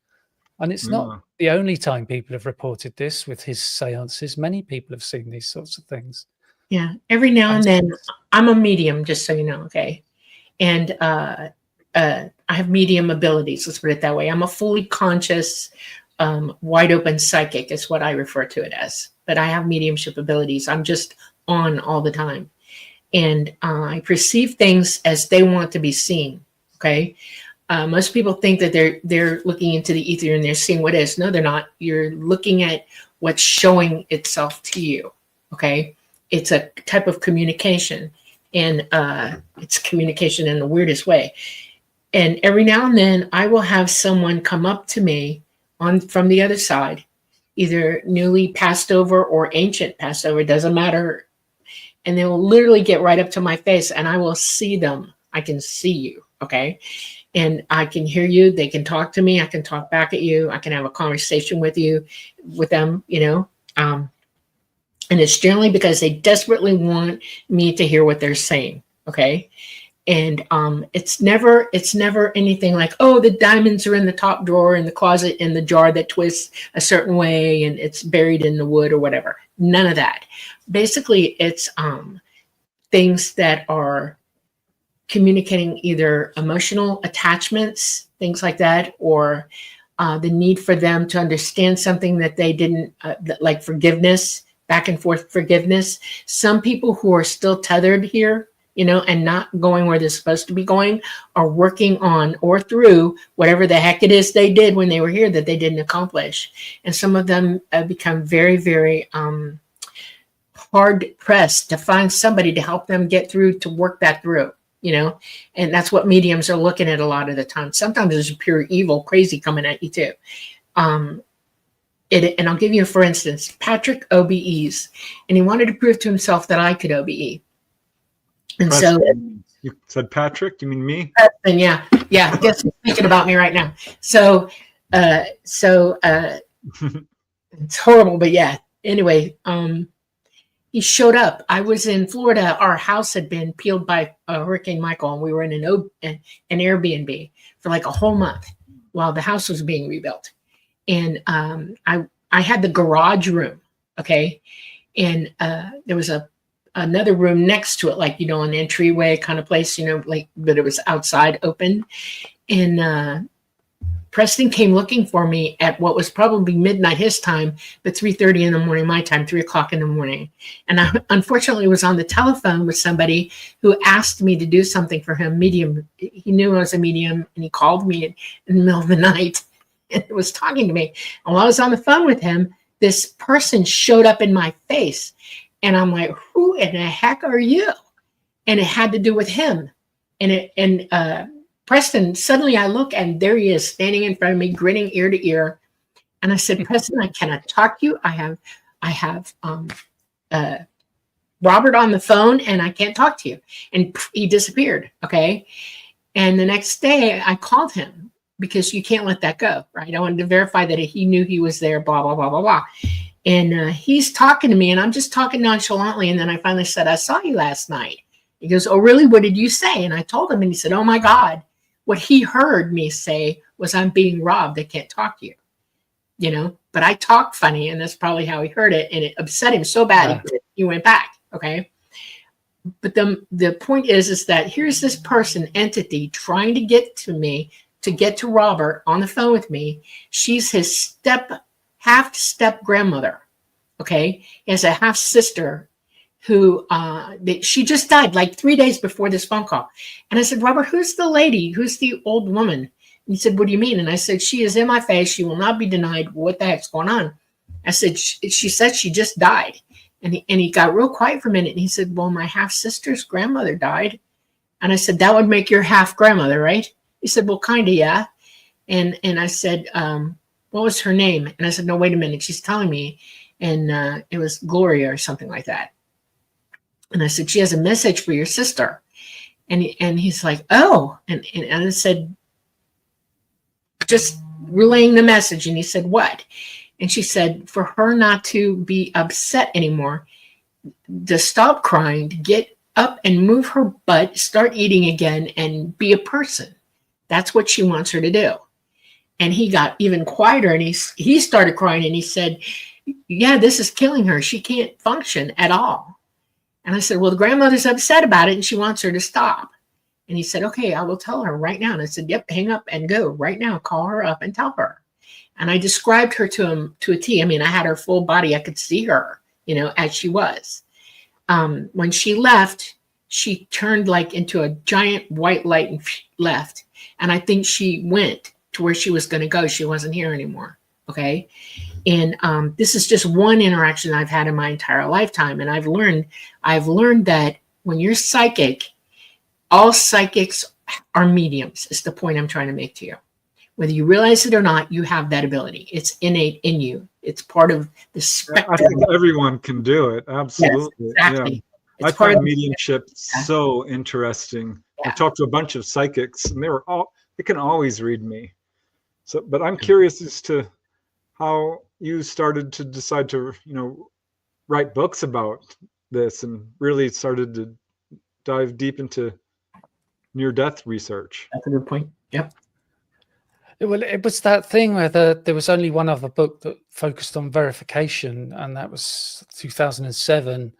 [SPEAKER 3] And it's not the only time people have reported this with his seances. Many people have seen these sorts of things.
[SPEAKER 1] Yeah, every now and then. I'm a medium, just so you know, okay? And I have medium abilities, let's put it that way. I'm a fully conscious, wide open psychic is what I refer to it as. But I have mediumship abilities. I'm just on all the time. And I perceive things as they want to be seen, okay? Most people think that they're looking into the ether and they're seeing what is. No, they're not. You're looking at what's showing itself to you, okay? It's a type of communication, and it's communication in the weirdest way. And every now and then, I will have someone come up to me from the other side, either newly passed over or ancient passed over, it doesn't matter. And they will literally get right up to my face, and I will see them. I can see you, okay? And I can hear you. They can talk to me. I can talk back at you. I can have a conversation with them, and it's generally because they desperately want me to hear what they're saying, okay? And it's never anything like, oh, the diamonds are in the top drawer in the closet in the jar that twists a certain way and it's buried in the wood or whatever. None of that. Basically, it's things that are communicating either emotional attachments, things like that, or the need for them to understand something that they didn't, like forgiveness, back and forth forgiveness. Some people who are still tethered here, and not going where they're supposed to be going, are working on or through whatever the heck it is they did when they were here that they didn't accomplish. And some of them become very, very hard pressed to find somebody to help them get through, to work that through, and that's what mediums are looking at a lot of the time. Sometimes there's pure evil, crazy coming at you too. And I'll give you, for instance, Patrick OBEs, and he wanted to prove to himself that I could OBE. And
[SPEAKER 2] Preston, you said Patrick, you mean me?
[SPEAKER 1] Preston, yeah. I guess he's thinking about me right now. So it's horrible, but yeah. Anyway, he showed up. I was in Florida. Our house had been peeled by Hurricane Michael, and we were in an Airbnb for like a whole month while the house was being rebuilt. And I had the garage room, okay, and there was another room next to it, like an entryway kind of place, but it was outside open. And Preston came looking for me at what was probably midnight his time, but 3:30 in the morning my time, 3 o'clock in the morning. And I unfortunately was on the telephone with somebody who asked me to do something for him, medium. He knew I was a medium, and he called me in the middle of the night and was talking to me. And while I was on the phone with him, this person showed up in my face. And I'm like, who in the heck are you? And it had to do with him. And Preston, suddenly I look, and there he is standing in front of me, grinning ear to ear. And I said, Preston, I cannot talk to you. I have Robert on the phone, and I can't talk to you. And he disappeared. Okay. And the next day I called him, because you can't let that go, right? I wanted to verify that he knew he was there, blah, blah, blah, blah, blah. And he's talking to me, and I'm just talking nonchalantly. And then I finally said, I saw you last night. He goes, oh, really? What did you say? And I told him, and he said, oh my God. What he heard me say was, I'm being robbed. I can't talk to you, but I talk funny, and that's probably how he heard it. And it upset him so bad, he went back. Okay. But the point is that here's this person, entity, trying to get to me, to get to Robert on the phone with me. She's his half-step grandmother. Okay. He has a half sister who she just died like 3 days before this phone call. And I said, Robert, who's the lady? Who's the old woman? And he said, what do you mean? And I said, she is in my face. She will not be denied. What the heck's going on? I said, she said she just died. And he got real quiet for a minute. And he said, well, my half sister's grandmother died. And I said, that would make your half grandmother, right? He said, well, kind of, yeah. And I said, what was her name? And I said, no, wait a minute. She's telling me. And it was Gloria or something like that. And I said, she has a message for your sister. And he's like, oh. And I said, just relaying the message. And he said, what? And she said, for her not to be upset anymore, to stop crying, to get up and move her butt, start eating again, and be a person. That's what she wants her to do. And he got even quieter, and he started crying, and he said, yeah, this is killing her. She can't function at all. And I said, well, the grandmother's upset about it, and she wants her to stop. And he said, okay, I will tell her right now. And I said, yep, hang up and go right now. Call her up and tell her. And I described her to him to a T. I mean, I had her full body. I could see her, as she was. When she left, she turned like into a giant white light and left. And I think she went to where she was going to go. She wasn't here anymore. Okay. And this is just one interaction I've had in my entire lifetime. And I've learned that when you're psychic, all psychics are mediums, is the point I'm trying to make to you. Whether you realize it or not, you have that ability. It's innate in you. It's part of the spectrum.
[SPEAKER 2] I think everyone can do it. Absolutely.
[SPEAKER 1] Yes, exactly.
[SPEAKER 2] Yeah. I find mediumship so interesting.
[SPEAKER 1] Yeah.
[SPEAKER 2] I've talked to a bunch of psychics, and they can always read me. So, but I'm curious as to how you started to decide to, write books about this and really started to dive deep into near-death research.
[SPEAKER 1] That's a good point. Yep.
[SPEAKER 3] Well, it was that thing where there was only one other book that focused on verification, and that was 2007.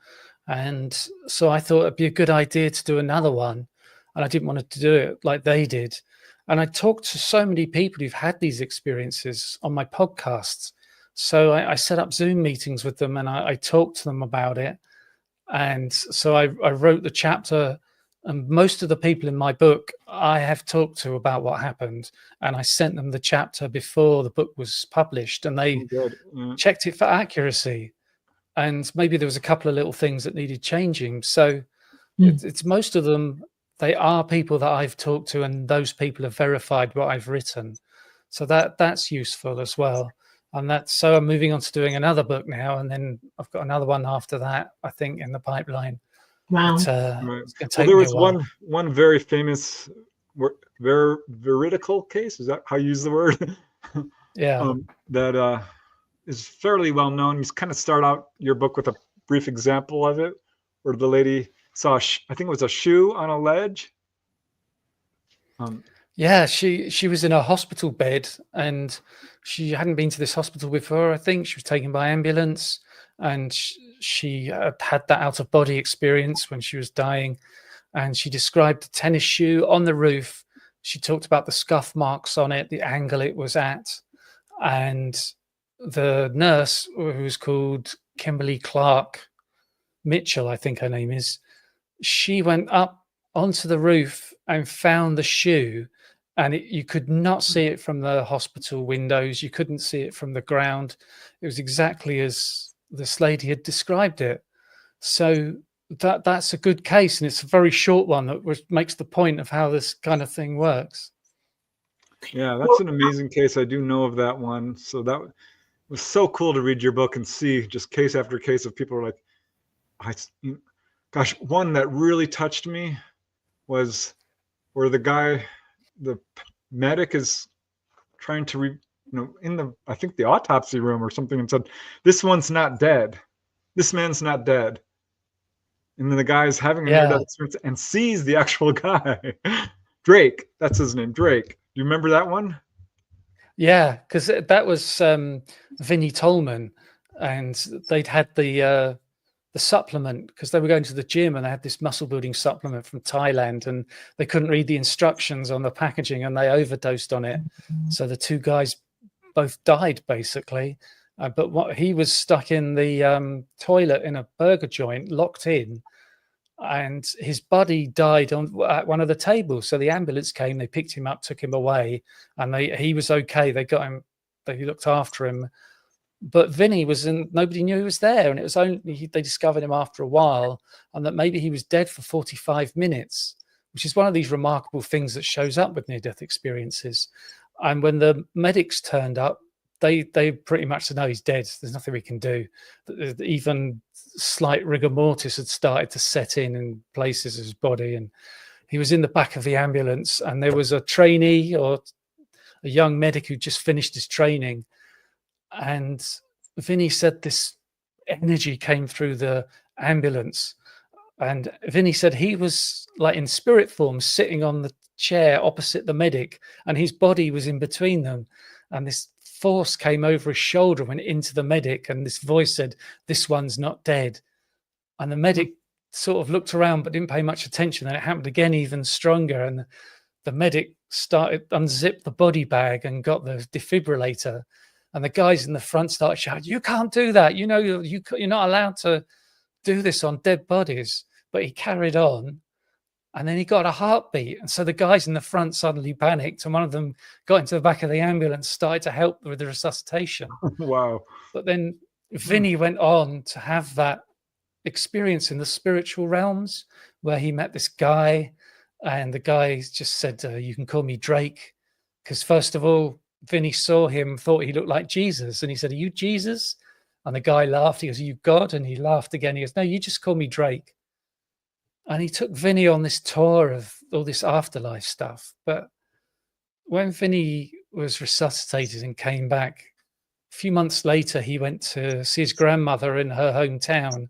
[SPEAKER 3] And so I thought it'd be a good idea to do another one, and I didn't want to do it like they did. And I talked to so many people who've had these experiences on my podcasts. So I set up Zoom meetings with them, and I talked to them about it. And so I wrote the chapter, and most of the people in my book I have talked to about what happened, and I sent them the chapter before the book was published, and they checked it for accuracy. And maybe there was a couple of little things that needed changing. So it's most of them, they are people that I've talked to, and those people have verified what I've written. So that's useful as well. And so I'm moving on to doing another book now, and then I've got another one after that, I think, in the pipeline.
[SPEAKER 1] Wow.
[SPEAKER 3] But,
[SPEAKER 2] Well, there was one very famous veridical case. Is that how you use the word?
[SPEAKER 3] Yeah.
[SPEAKER 2] That is fairly well known. You kind of start out your book with a brief example of it, where the lady saw, I think it was a shoe on a ledge.
[SPEAKER 3] Yeah, she was in a hospital bed, and she hadn't been to this hospital before. I think she was taken by ambulance, and she had that out-of-body experience when she was dying. And she described the tennis shoe on the roof. She talked about the scuff marks on it, the angle it was at. And the nurse, who was called Kimberly Clark Mitchell, I think her name is, she went up onto the roof and found the shoe, and you could not see it from the hospital windows. You couldn't see it from the ground. It was exactly as this lady had described it. So that's a good case, and it's a very short one that makes the point of how this kind of thing works.
[SPEAKER 2] Yeah, that's an amazing case. I do know of that one. So that was so cool to read your book and see just case after case of people who are like, gosh, one that really touched me was where the medic is trying to I think the autopsy room or something, and said, "This one's not dead. This man's not dead." And then the guy's having a near-death experience and sees the actual guy. Drake, that's his name, Drake. Do you remember that one?
[SPEAKER 3] Yeah, because that was Vinnie Tolman, and they'd had the supplement because they were going to the gym, and they had this muscle building supplement from Thailand, and they couldn't read the instructions on the packaging, and they overdosed on it. So the two guys both died basically. But he was stuck in the toilet in a burger joint, locked in, and his buddy died at one of the tables. So the ambulance came, they picked him up, took him away, and he was okay. They got him, they looked after him. But Vinny nobody knew he was there, and it was only they discovered him after a while, and that maybe he was dead for 45 minutes, which is one of these remarkable things that shows up with near-death experiences. And when the medics turned up, they pretty much said, no, he's dead. There's nothing we can do. Even slight rigor mortis had started to set in places of his body, and he was in the back of the ambulance, and there was a trainee or a young medic who just finished his training. And Vinny said this energy came through the ambulance, and Vinny said he was like in spirit form sitting on the chair opposite the medic, and his body was in between them, and this force came over his shoulder, went into the medic, and this voice said, "This one's not dead." And the medic sort of looked around but didn't pay much attention, and it happened again, even stronger, and the medic unzipped the body bag and got the defibrillator. And the guys in the front started shouting, "You can't do that. You know, you're not allowed to do this on dead bodies." But he carried on, and then he got a heartbeat. And so the guys in the front suddenly panicked, and one of them got into the back of the ambulance, started to help with the resuscitation.
[SPEAKER 2] Wow.
[SPEAKER 3] But then Vinny went on to have that experience in the spiritual realms where he met this guy, and the guy just said, "You can call me Drake." Because first of all, Vinny saw him, thought he looked like Jesus, and he said, "Are you Jesus?" And the guy laughed. He goes, "Are you God?" And he laughed again. He goes, "No, you just call me Drake." And he took Vinny on this tour of all this afterlife stuff. But when Vinny was resuscitated and came back, a few months later, he went to see his grandmother in her hometown,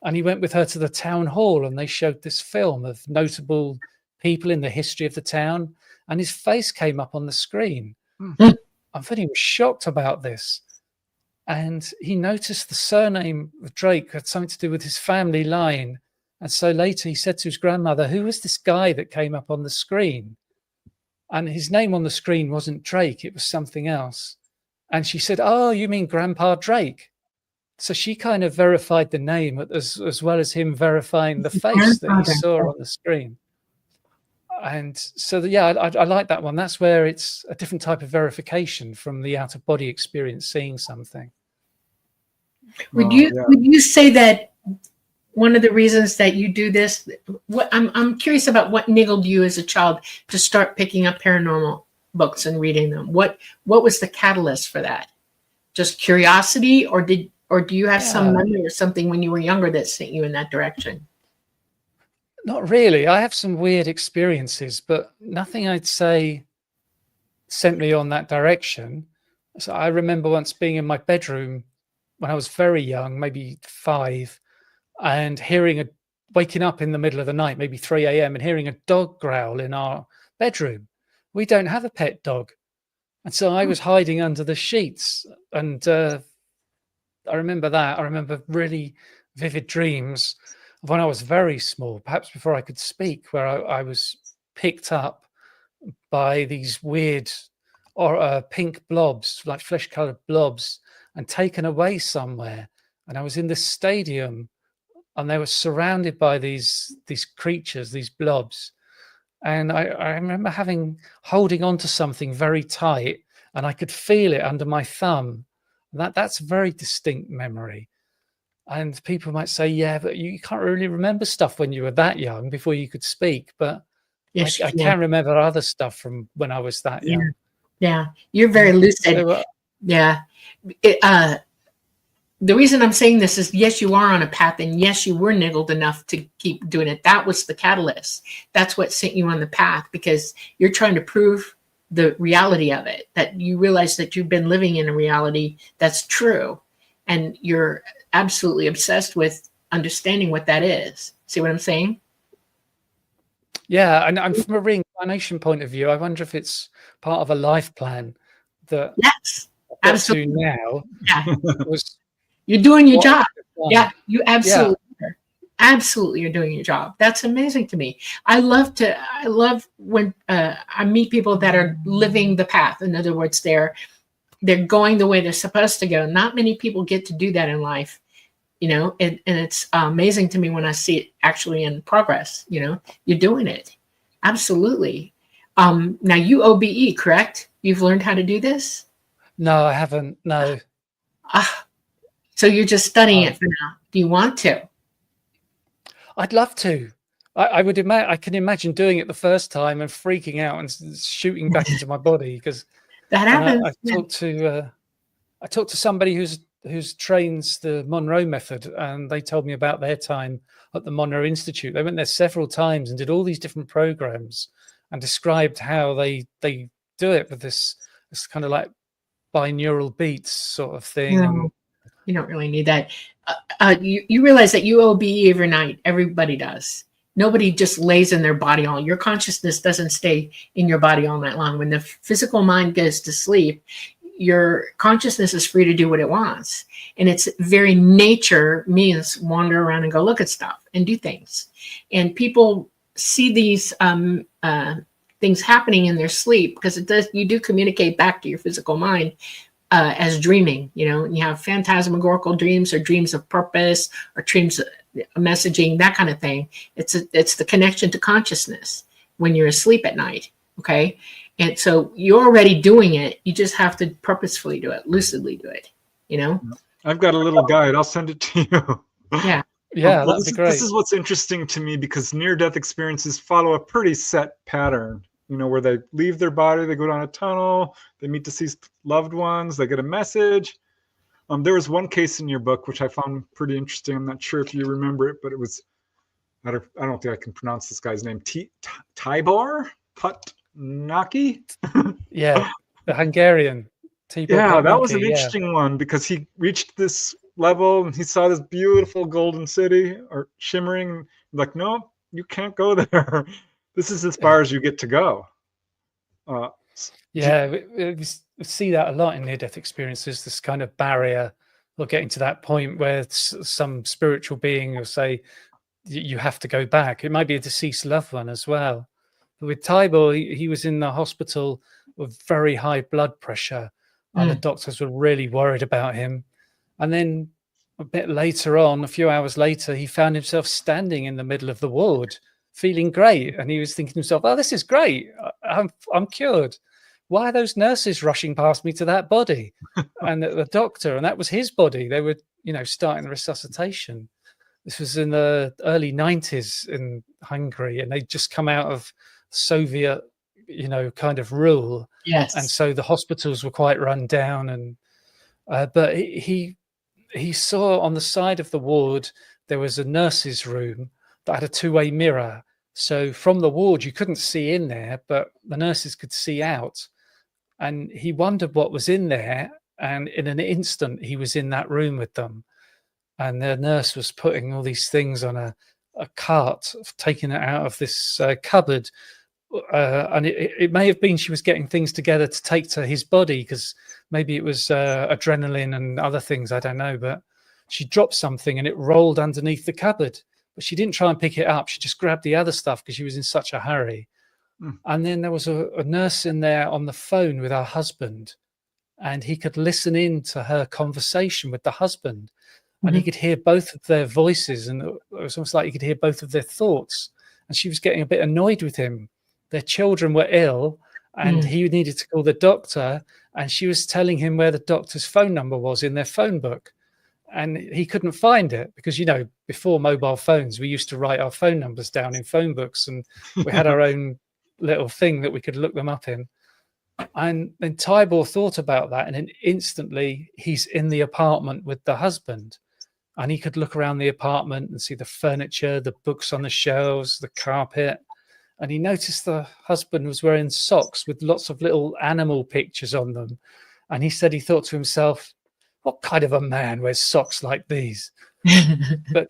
[SPEAKER 3] and he went with her to the town hall, and they showed this film of notable people in the history of the town, and his face came up on the screen. And Vinny was shocked about this, and he noticed the surname of Drake had something to do with his family line. And so later he said to his grandmother, "Who was this guy that came up on the screen?" and his name on the screen wasn't Drake, it was something else. And she said, "Oh, you mean Grandpa Drake?" So she kind of verified the name as well as him verifying the face that he saw on the screen. And so, I like that one. That's where it's a different type of verification from the out-of-body experience, seeing something.
[SPEAKER 1] Would you say that one of the reasons that you do this? I'm curious about what niggled you as a child to start picking up paranormal books and reading them. What was the catalyst for that? Just curiosity, or do you have some memory or something when you were younger that sent you in that direction?
[SPEAKER 3] Not really. I have some weird experiences, but nothing I'd say sent me on that direction. So I remember once being in my bedroom when I was very young, maybe 5, and waking up in the middle of the night, maybe 3 a.m., and hearing a dog growl in our bedroom. We don't have a pet dog. And so I was hiding under the sheets. And I remember that. I remember really vivid dreams of when I was very small, perhaps before I could speak, where I was picked up by these weird pink blobs, like flesh-colored blobs, and taken away somewhere. And I was in this stadium, and they were surrounded by these creatures, these blobs. And I remember holding on to something very tight, and I could feel it under my thumb. That's a very distinct memory. And people might say, yeah, but you can't really remember stuff when you were that young, before you could speak. But yes, I can remember other stuff from when I was that young.
[SPEAKER 1] Yeah, you're very lucid. The reason I'm saying this is, yes, you are on a path, and yes, you were niggled enough to keep doing it. That was the catalyst. That's what sent you on the path, because you're trying to prove the reality of it, that you realize that you've been living in a reality that's true, and you're absolutely obsessed with understanding what that is. See what I'm saying?
[SPEAKER 3] Yeah, and from a reincarnation point of view, I wonder if it's part of a life plan that
[SPEAKER 1] yes, absolutely.
[SPEAKER 3] Now was
[SPEAKER 1] you're doing your job. Yeah, you absolutely are. Absolutely, you're doing your job. That's amazing to me. I love when I meet people that are living the path. In other words, they're going the way they're supposed to go. Not many people get to do that in life, and it's amazing to me when I see it actually in progress. You're doing it. Absolutely. Now you OBE, correct? You've learned how to do this?
[SPEAKER 3] No, I haven't. No.
[SPEAKER 1] So you're just studying it for now. Do you want to?
[SPEAKER 3] I'd love to. I would imagine. I can imagine doing it the first time and freaking out and shooting back into my body, because
[SPEAKER 1] that happens.
[SPEAKER 3] I talked to somebody who's trains the Monroe method, and they told me about their time at the Monroe Institute. They went there several times and did all these different programs, and described how they do it with this kind of like binaural beats sort of thing.
[SPEAKER 1] No, you don't really need that. You realize that you OBE every night. Everybody does. Nobody just lays in their body all. Your consciousness doesn't stay in your body all night long. When the physical mind goes to sleep, your consciousness is free to do what it wants. And its very nature means wander around and go look at stuff and do things. And people see these things happening in their sleep, because you do communicate back to your physical mind as dreaming, and you have phantasmagorical dreams, or dreams of purpose, or dreams of messaging, that kind of thing. It's the connection to consciousness when you're asleep at night. Okay. And so you're already doing it. You just have to purposefully do it, lucidly do it,
[SPEAKER 2] I've got a little guide. I'll send it to you.
[SPEAKER 1] Yeah.
[SPEAKER 3] Yeah, that'd be great.
[SPEAKER 2] This is what's interesting to me, because near-death experiences follow a pretty set pattern, where they leave their body, they go down a tunnel, they meet deceased loved ones, they get a message. There was one case in your book which I found pretty interesting. I'm not sure if you remember it, but it was, I don't think I can pronounce this guy's name, Tibor Putnaki.
[SPEAKER 3] Yeah, the Hungarian.
[SPEAKER 2] Yeah, that was an interesting one, because he reached this level and he saw this beautiful golden city, or shimmering, like, no, you can't go there. This is as far as you get to go.
[SPEAKER 3] We see that a lot in near-death experiences, this kind of barrier, or getting to that point where some spiritual being will say, you have to go back. It might be a deceased loved one as well. But with Tybor, he was in the hospital with very high blood pressure, and the doctors were really worried about him. And then a bit later on, a few hours later, he found himself standing in the middle of the ward, feeling great. And he was thinking to himself, "Oh, this is great. I'm cured. Why are those nurses rushing past me to that body?" And the doctor, and that was his body. They were, starting the resuscitation. This was in the early 90s in Hungary, and they'd just come out of Soviet, kind of rule.
[SPEAKER 1] Yes.
[SPEAKER 3] And so the hospitals were quite run down. And but he saw on the side of the ward there was a nurse's room that had a two-way mirror. So from the ward you couldn't see in there, but the nurses could see out. And he wondered what was in there, and in an instant he was in that room with them. And the nurse was putting all these things on a cart, taking it out of this cupboard. And it may have been she was getting things together to take to his body, because maybe it was adrenaline and other things, I don't know. But she dropped something and it rolled underneath the cupboard. But she didn't try and pick it up. She just grabbed the other stuff because she was in such a hurry. And then there was a nurse in there on the phone with her husband, and he could listen in to her conversation with the husband. And he could hear both of their voices, and it was almost like he could hear both of their thoughts. And she was getting a bit annoyed with him. Their children were ill, and he needed to call the doctor, and she was telling him where the doctor's phone number was in their phone book. And he couldn't find it because, before mobile phones, we used to write our phone numbers down in phone books, and we had our own little thing that we could look them up in. And then Tybor thought about that, and then instantly he's in the apartment with the husband. And he could look around the apartment and see the furniture, the books on the shelves, the carpet. And he noticed the husband was wearing socks with lots of little animal pictures on them. And he said he thought to himself, "What kind of a man wears socks like these?" But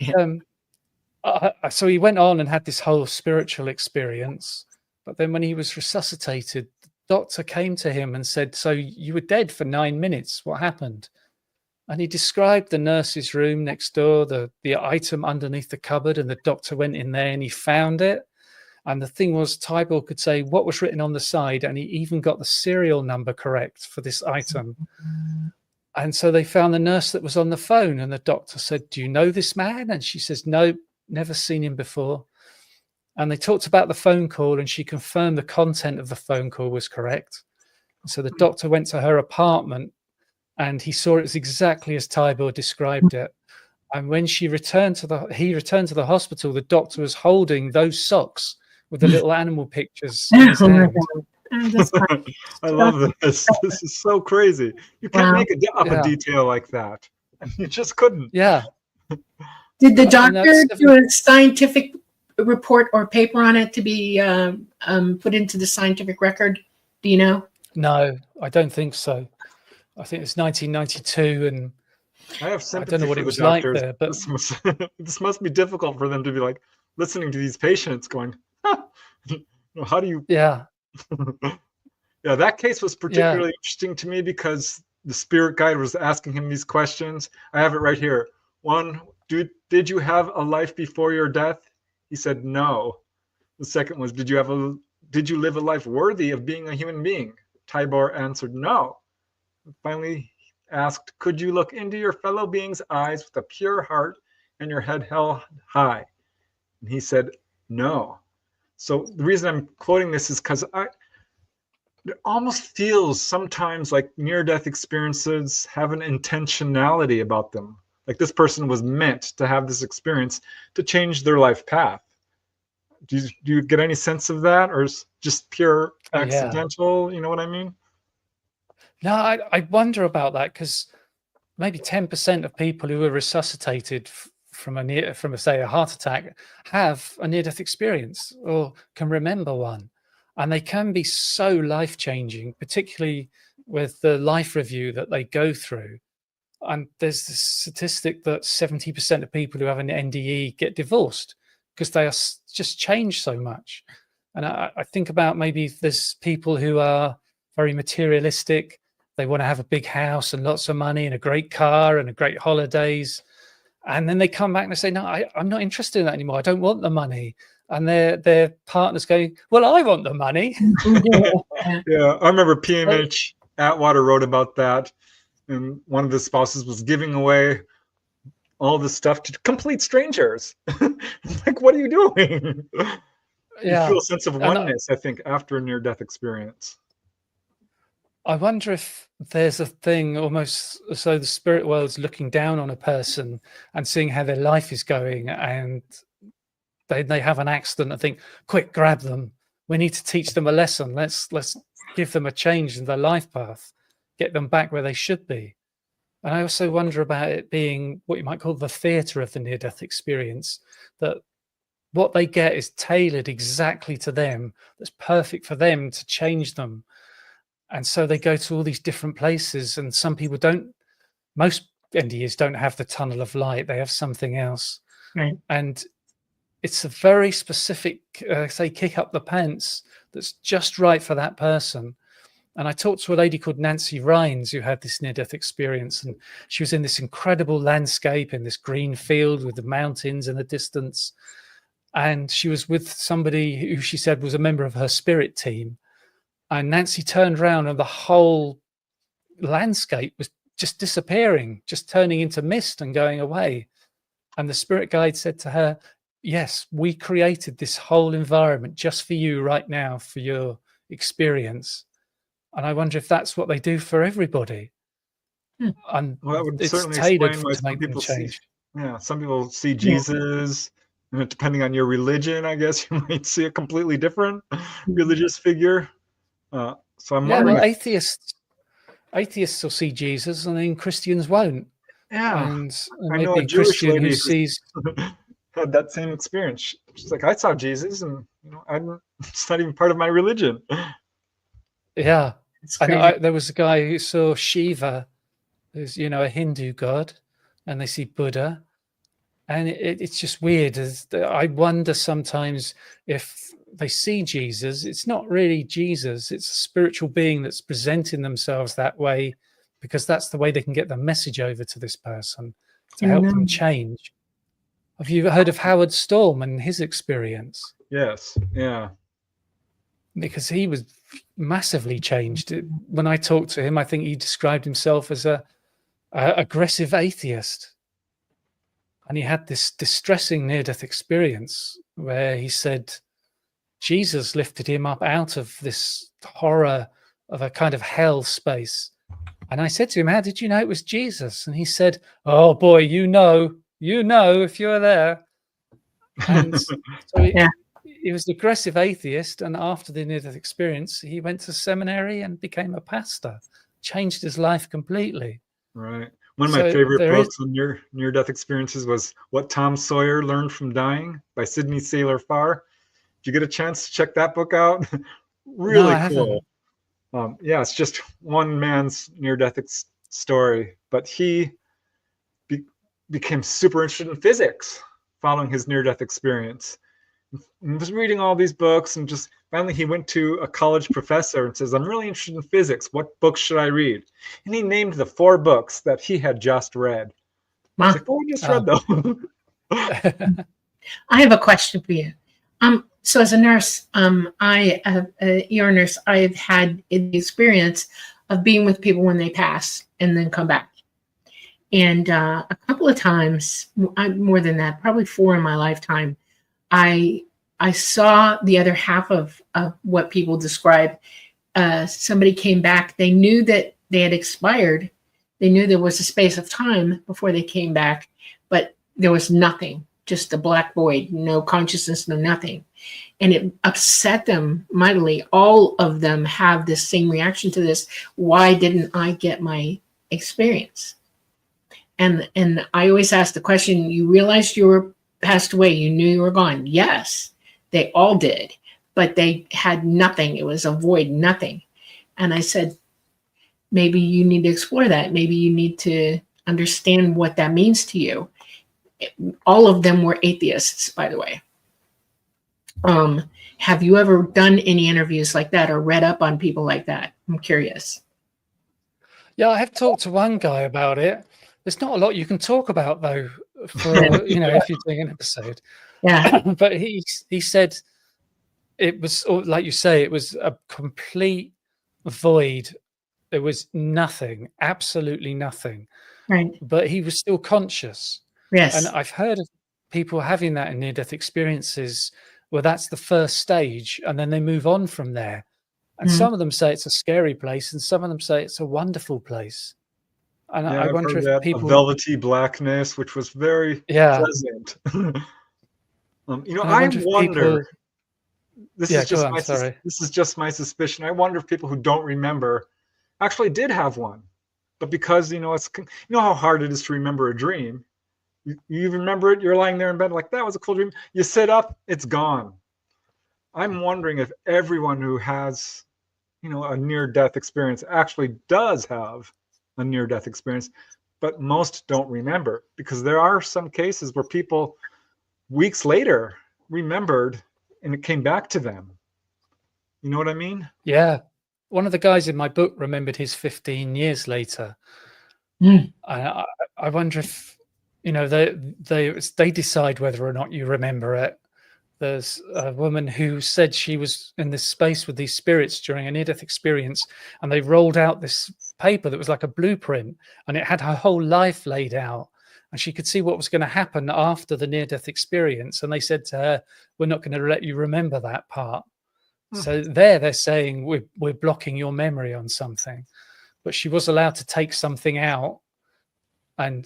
[SPEAKER 3] so he went on and had this whole spiritual experience. But then when he was resuscitated, the doctor came to him and said, "So you were dead for 9 minutes. What happened?" And he described the nurse's room next door, the item underneath the cupboard, and the doctor went in there and he found it. And the thing was, Tybor could say what was written on the side, and he even got the serial number correct for this item. And so they found the nurse that was on the phone, and the doctor said, "Do you know this man?" And she says, "No, never seen him before." And they talked about the phone call, and she confirmed the content of the phone call was correct. And so the doctor went to her apartment, and he saw it was exactly as Tybor described it. And when he returned to the hospital, the doctor was holding those socks with the little animal pictures in his hand.
[SPEAKER 2] I love this. This is so crazy. You can't make a detail like that. You just couldn't.
[SPEAKER 3] Yeah.
[SPEAKER 1] Did the doctor do a scientific report or paper on it to be put into the scientific record? Do you know?
[SPEAKER 3] No, I don't think so. I think it's 1992, and
[SPEAKER 2] I
[SPEAKER 3] don't know what it was like there. But
[SPEAKER 2] this must be difficult for them to be like listening to these patients going, how do you?
[SPEAKER 3] Yeah.
[SPEAKER 2] Yeah, that case was particularly interesting to me because the spirit guide was asking him these questions. I have it right here. One, did you have a life before your death? He said no. The second was, did you live a life worthy of being a human being? Tybor answered no. Finally asked, could you look into your fellow being's eyes with a pure heart and your head held high? And he said no. So the reason I'm quoting this is because it almost feels sometimes like near-death experiences have an intentionality about them. Like this person was meant to have this experience to change their life path. Do you get any sense of that, or is just pure accidental? You know what I mean?
[SPEAKER 3] No, I wonder about that, because maybe 10% of people who are resuscitated from a heart attack have a near-death experience or can remember one, and they can be so life-changing, particularly with the life review that they go through. And there's this statistic that 70% of people who have an NDE get divorced because they are just changed so much. And I think about maybe there's people who are very materialistic. They want to have a big house and lots of money and a great car and a great holidays. And then they come back and they say, no, I'm not interested in that anymore. I don't want the money. and their partner's going, well, I want the money.
[SPEAKER 2] Yeah, I remember PMH Atwater wrote about that, and one of the spouses was giving away all this stuff to complete strangers. Like, what are you doing? You feel a sense of oneness, I think, after a near-death experience.
[SPEAKER 3] I wonder if there's a thing almost so the spirit world's looking down on a person and seeing how their life is going, and they have an accident and think, quick, grab them. We need to teach them a lesson. Let's give them a change in their life path, get them back where they should be. And I also wonder about it being what you might call the theatre of the near-death experience, that what they get is tailored exactly to them, that's perfect for them to change them. And so they go to all these different places, and some people don't, most NDEs don't have the tunnel of light, they have something else.
[SPEAKER 1] Right.
[SPEAKER 3] And it's a very specific, say, kick up the pants that's just right for that person. And I talked to a lady called Nancy Rhines who had this near-death experience, and she was in this incredible landscape in this green field with the mountains in the distance. And she was with somebody who she said was a member of her spirit team. And Nancy turned around and the whole landscape was just disappearing, just turning into mist and going away. And the spirit guide said to her, yes, we created this whole environment just for you right now, for your experience. And I wonder if that's what they do for everybody. And
[SPEAKER 2] well, that would
[SPEAKER 3] it's
[SPEAKER 2] certainly
[SPEAKER 3] tailored
[SPEAKER 2] explain why
[SPEAKER 3] to make them change.
[SPEAKER 2] Some people see Jesus, and depending on your religion, I guess you might see a completely different religious figure. So I'm wondering.
[SPEAKER 3] Well, atheists will see Jesus, and then Christians won't.
[SPEAKER 2] Yeah,
[SPEAKER 3] and
[SPEAKER 2] I know a
[SPEAKER 3] Jewish
[SPEAKER 2] Jewish lady
[SPEAKER 3] who sees
[SPEAKER 2] had that same experience. She's like, I saw Jesus, and it's not even part of my religion.
[SPEAKER 3] Yeah, there was a guy who saw Shiva, who's a Hindu god, and they see Buddha, and it's just weird. I wonder sometimes if they see Jesus, it's not really Jesus, it's a spiritual being that's presenting themselves that way because that's the way they can get the message over to this person to help them change. Have you heard of Howard Storm and his experience?
[SPEAKER 2] Yes, yeah.
[SPEAKER 3] Because he was massively changed. When I talked to him, I think he described himself as a aggressive atheist. And he had this distressing near-death experience where he said Jesus lifted him up out of this horror of a kind of hell space. And I said to him, how did you know it was Jesus? And he said, oh boy, you know if you're there. And so he was an aggressive atheist. And after the near-death experience, he went to seminary and became a pastor, changed his life completely.
[SPEAKER 2] Right. One of my favorite books on near-death experiences was What Tom Sawyer Learned from Dying by Sidney Saylor Farr. Did you get a chance to check that book out? Really cool. It's just one man's near-death story, but he became super interested in physics following his near-death experience. He was reading all these books, and just finally he went to a college professor and says, I'm really interested in physics. What books should I read? And he named the 4 books that he had just read. I was like, I just read them.
[SPEAKER 1] I have a question for you. So as a nurse, you're a nurse, I've had the experience of being with people when they pass and then come back. And a couple of times, more than that, probably 4 in my lifetime, I saw the other half of what people describe. Somebody came back. They knew that they had expired. They knew there was a space of time before they came back, but there was nothing, just a black void, no consciousness, no nothing. And it upset them mightily. All of them have this same reaction to this. Why didn't I get my experience? And I always ask the question, you realized you were passed away, you knew you were gone. Yes, they all did, but they had nothing. It was a void, nothing. And I said, maybe you need to explore that. Maybe you need to understand what that means to you. All of them were atheists, by the way. Have you ever done any interviews like that or read up on people like that? I'm curious.
[SPEAKER 3] Yeah, I have talked to one guy about it. There's not a lot you can talk about, though, for if you're doing an episode.
[SPEAKER 1] Yeah.
[SPEAKER 3] But he said it was, like you say, it was a complete void. There was nothing, absolutely nothing.
[SPEAKER 1] Right.
[SPEAKER 3] But he was still conscious.
[SPEAKER 1] Yes.
[SPEAKER 3] And I've heard of people having that in near-death experiences where that's the first stage, and then they move on from there. And some of them say it's a scary place, and some of them say it's a wonderful place. And I
[SPEAKER 2] I've
[SPEAKER 3] wonder
[SPEAKER 2] heard
[SPEAKER 3] if
[SPEAKER 2] that,
[SPEAKER 3] people,
[SPEAKER 2] a velvety blackness, which was very pleasant. I wonder. This is just my suspicion. I wonder if people who don't remember actually did have one, but because it's how hard it is to remember a dream. You remember it. You're lying there in bed like, that was a cool dream. You sit up, it's gone. I'm wondering if everyone who has a near-death experience actually does have a near-death experience, but most don't remember, because there are some cases where people weeks later remembered and it came back to them. You know what I mean?
[SPEAKER 3] Yeah. One of the guys in my book remembered his 15 years later. I wonder if, they decide whether or not you remember it. There's a woman who said she was in this space with these spirits during a near-death experience, and they rolled out this paper that was like a blueprint, and it had her whole life laid out, and she could see what was going to happen after the near-death experience. And they said to her, we're not going to let you remember that part. So they're saying we're blocking your memory on something. But she was allowed to take something out, and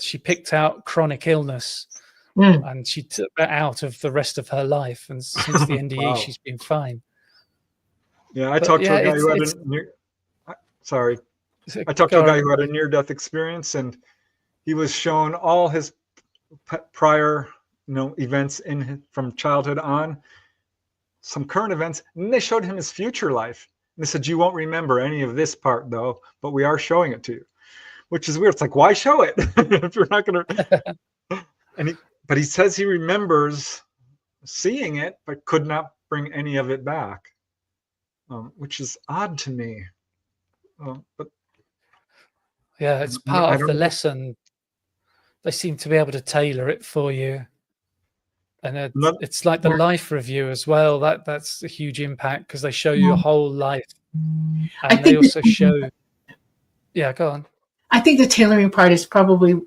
[SPEAKER 3] she picked out chronic illness. And she took that out of the rest of her life, and since the NDE, wow, she's been fine.
[SPEAKER 2] Yeah, I talked to a guy who had a guy who had a near-death experience, and he was shown all his prior, events from childhood on, some current events, and they showed him his future life. And they said, you won't remember any of this part though, but we are showing it to you, which is weird. It's like, why show it if you're not going to? But he says he remembers seeing it, but could not bring any of it back, which is odd to me. But
[SPEAKER 3] yeah, it's part of the lesson. They seem to be able to tailor it for you, and it's like the life review as well. That's a huge impact, because they show you your whole life, and they also show. Yeah, go on.
[SPEAKER 1] I think the tailoring part is probably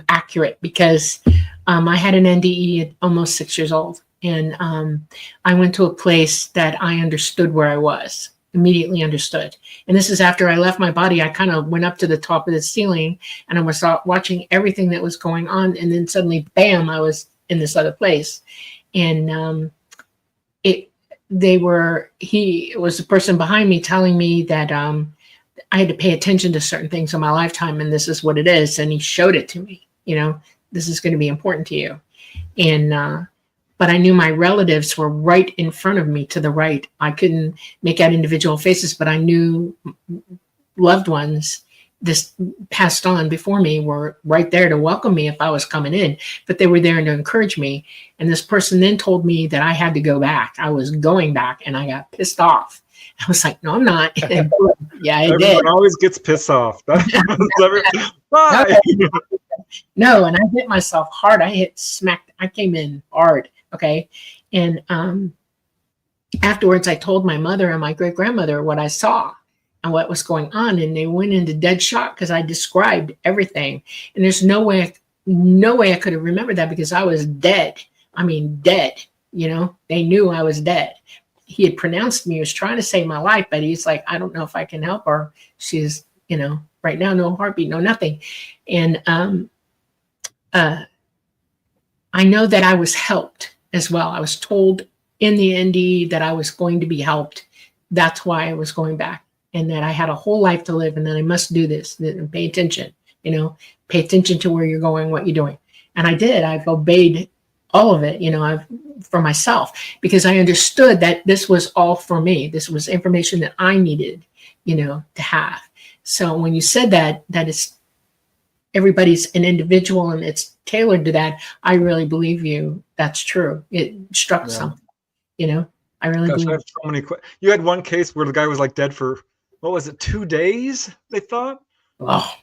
[SPEAKER 1] accurate, because I had an NDE at almost 6 years old, and I went to a place that I understood where I was, immediately understood. And this is after I left my body. I kind of went up to the top of the ceiling, and I was watching everything that was going on, and then suddenly, bam, I was in this other place. And it was the person behind me telling me that I had to pay attention to certain things in my lifetime, and this is what it is. And he showed it to me, this is going to be important to you. And, but I knew my relatives were right in front of me to the right. I couldn't make out individual faces, but I knew loved ones this passed on before me were right there to welcome me if I was coming in, but they were there to encourage me. And this person then told me that I had to go back. I was going back, and I got pissed off. I was like, no, I'm not. Yeah, I did.
[SPEAKER 2] Everyone always gets pissed off. Bye.
[SPEAKER 1] No, and I hit myself hard. I came in hard. Okay. And afterwards, I told my mother and my great-grandmother what I saw and what was going on. And they went into dead shock, because I described everything. And there's no way I could have remembered that, because I was dead. I mean, dead, they knew I was dead. He had pronounced me. He was trying to save my life, but he's like, I don't know if I can help her. She's, right now, no heartbeat, no nothing. And I know that I was helped as well. I was told in the NDE that I was going to be helped. That's why I was going back, and that I had a whole life to live, and that I must do this and pay attention, pay attention to where you're going, what you're doing. And I did. I've obeyed all of it, for myself, because I understood that this was all for me. This was information that I needed, to have. So when you said that it's everybody's an individual and it's tailored to that, I really believe you. That's true. It struck something, I really believe.
[SPEAKER 2] I have so many you had one case where the guy was like dead for, what was it, 2 days, they thought?
[SPEAKER 1] Oh.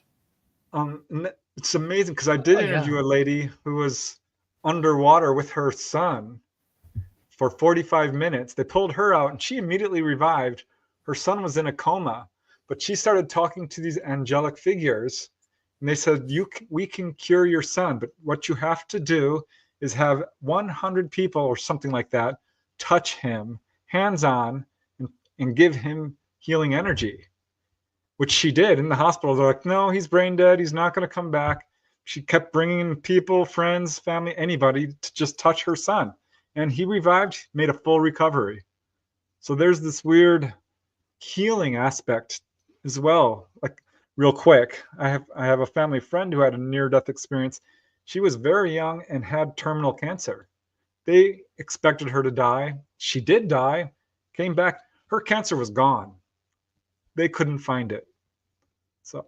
[SPEAKER 2] It's amazing because I did
[SPEAKER 3] Oh, yeah.
[SPEAKER 2] interview a lady who was underwater with her son for 45 minutes. They pulled her out and she immediately revived. Her son was in a coma, but she started talking to these angelic figures and they said, we can cure your son, but what you have to do is have 100 people or something like that touch him hands on and give him healing energy, which she did in the hospital. They're like, no, he's brain dead. He's not going to come back. She kept bringing in people, friends, family, anybody to just touch her son. And he revived, made a full recovery. So there's this weird healing aspect as well. Like real quick, I have a family friend who had a near-death experience. She was very young and had terminal cancer. They expected her to die. She did die, came back. Her cancer was gone. They couldn't find it. So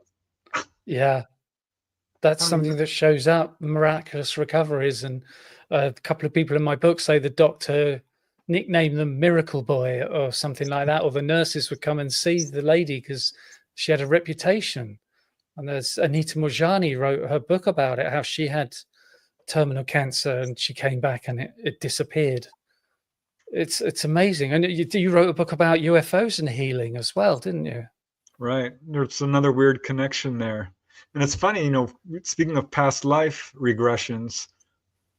[SPEAKER 3] Yeah, that's something that shows up, miraculous recoveries. And a couple of people in my book say the doctor nicknamed them Miracle Boy or something like that, or the nurses would come and see the lady because she had a reputation. And there's Anita Mojani wrote her book about it, how she had terminal cancer and she came back and it disappeared. It's amazing. And you wrote a book about UFOs and healing as well, didn't you? Right.
[SPEAKER 2] There's another weird connection there. And it's funny, speaking of past life regressions,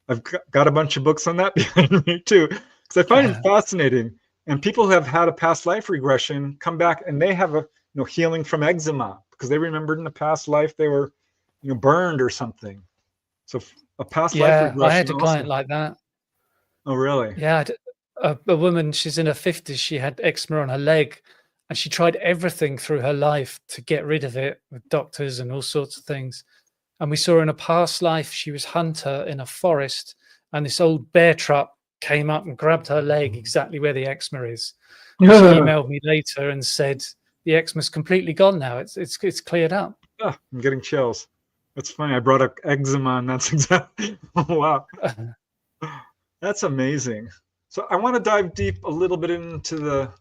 [SPEAKER 2] I've got a bunch of books on that behind me too, because I find it fascinating. And people who have had a past life regression come back and they have a healing from eczema because they remembered in the past life they were burned or something. So a past life regression.
[SPEAKER 3] I had a client like that.
[SPEAKER 2] Oh, really?
[SPEAKER 3] Yeah, a woman, she's in her 50s, she had eczema on her leg and she tried everything through her life to get rid of it with doctors and all sorts of things. And we saw in a past life, she was hunter in a forest and this old bear trap came up and grabbed her leg exactly where the eczema is. She emailed me later and said, the eczema's completely gone now. It's cleared up.
[SPEAKER 2] Oh, I'm getting chills. That's funny. I brought up eczema and that's exactly, wow. That's amazing. So I want to dive deep a little bit into the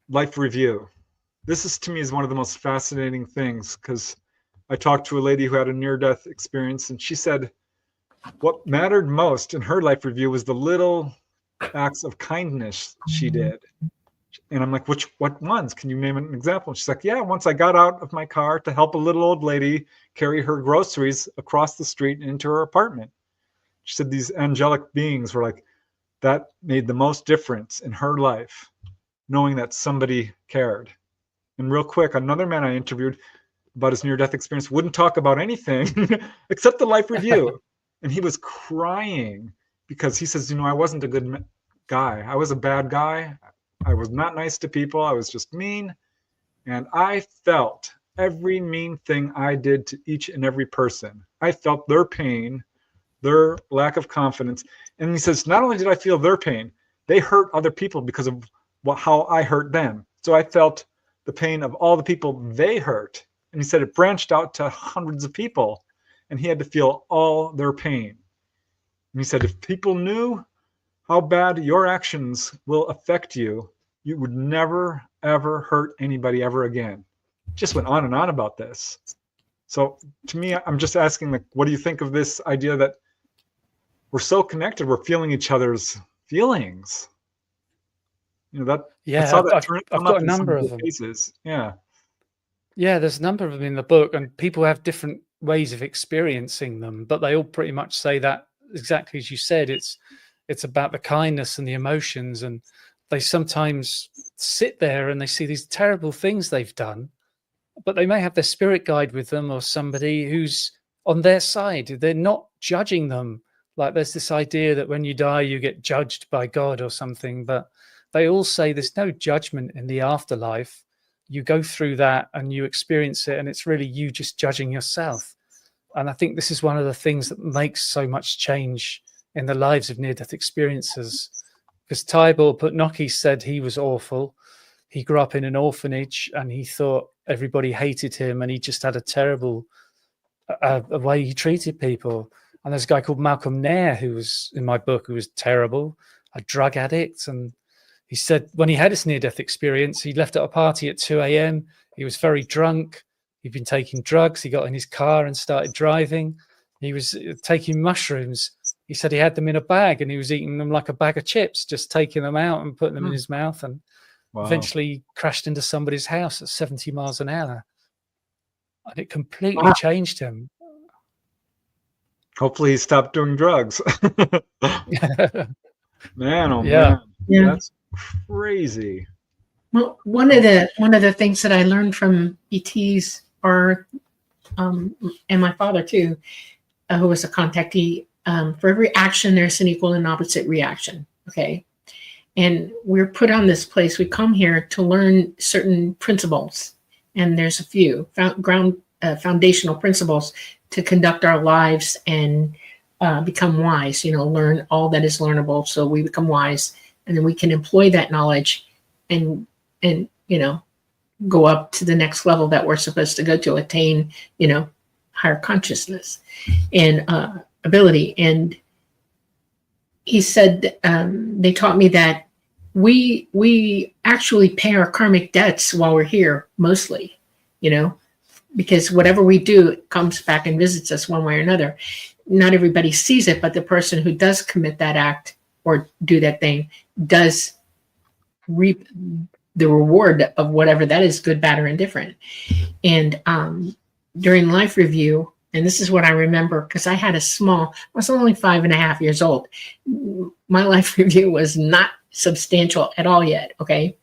[SPEAKER 2] life review. This is, to me, is one of the most fascinating things because I talked to a lady who had a near-death experience and she said what mattered most in her life review was the little acts of kindness she did. And I'm like, what ones? Can you name an example? And she's like, yeah, once I got out of my car to help a little old lady carry her groceries across the street into her apartment. She said these angelic beings were like, that made the most difference in her life, knowing that somebody cared. And real quick, another man I interviewed about his near-death experience wouldn't talk about anything except the life review. And he was crying because he says, I wasn't a good guy. I was a bad guy. I was not nice to people. I was just mean. And I felt every mean thing I did to each and every person. I felt their pain, their lack of confidence. And he says, not only did I feel their pain, they hurt other people because of how I hurt them. So I felt the pain of all the people they hurt. And he said it branched out to hundreds of people. And he had to feel all their pain. And he said, if people knew how bad your actions will affect you, you would never, ever hurt anybody ever again. Just went on and on about this. So to me, I'm just asking, like, what do you think of this idea that we're so connected, we're feeling each other's feelings? I saw that
[SPEAKER 3] I've got a number of them.
[SPEAKER 2] Cases. Yeah,
[SPEAKER 3] there's a number of them in the book, and people have different ways of experiencing them, but they all pretty much say that exactly as you said. It's about the kindness and the emotions, and they sometimes sit there and they see these terrible things they've done, but they may have their spirit guide with them or somebody who's on their side. They're not judging them. Like there's this idea that when you die, you get judged by God or something, but they all say there's no judgment in the afterlife. You go through that and you experience it, and it's really you just judging yourself. And I think this is one of the things that makes so much change in the lives of near-death experiencers. Because Tybor Putnocki said he was awful. He grew up in an orphanage and he thought everybody hated him, and he just had a terrible way he treated people. And there's a guy called Malcolm Nair who was in my book, who was terrible, a drug addict. And he said when he had his near-death experience, he left at a party at 2 a.m. He was very drunk. He'd been taking drugs. He got in his car and started driving. He was taking mushrooms. He said he had them in a bag and he was eating them like a bag of chips, just taking them out and putting them in his mouth, and eventually crashed into somebody's house at 70 miles an hour. And it completely changed him.
[SPEAKER 2] Hopefully he stopped doing drugs. Man, oh
[SPEAKER 1] Yeah.
[SPEAKER 2] man, that's crazy.
[SPEAKER 1] Well, one of the things that I learned from ETs are, and my father too, who was a contactee, for every action there's an equal and opposite reaction. Okay, and we're put on this place. We come here to learn certain principles, and there's a few foundational principles to conduct our lives and become wise. Learn all that is learnable, so we become wise, and then we can employ that knowledge and go up to the next level that we're supposed to go to, attain higher consciousness and ability. And he said they taught me that we actually pay our karmic debts while we're here, mostly, because whatever we do comes back and visits us one way or another. Not everybody sees it, but the person who does commit that act or do that thing does reap the reward of whatever that is, good, bad, or indifferent. And during life review, and this is what I remember, because I was only 5.5 years old. My life review was not substantial at all yet, okay?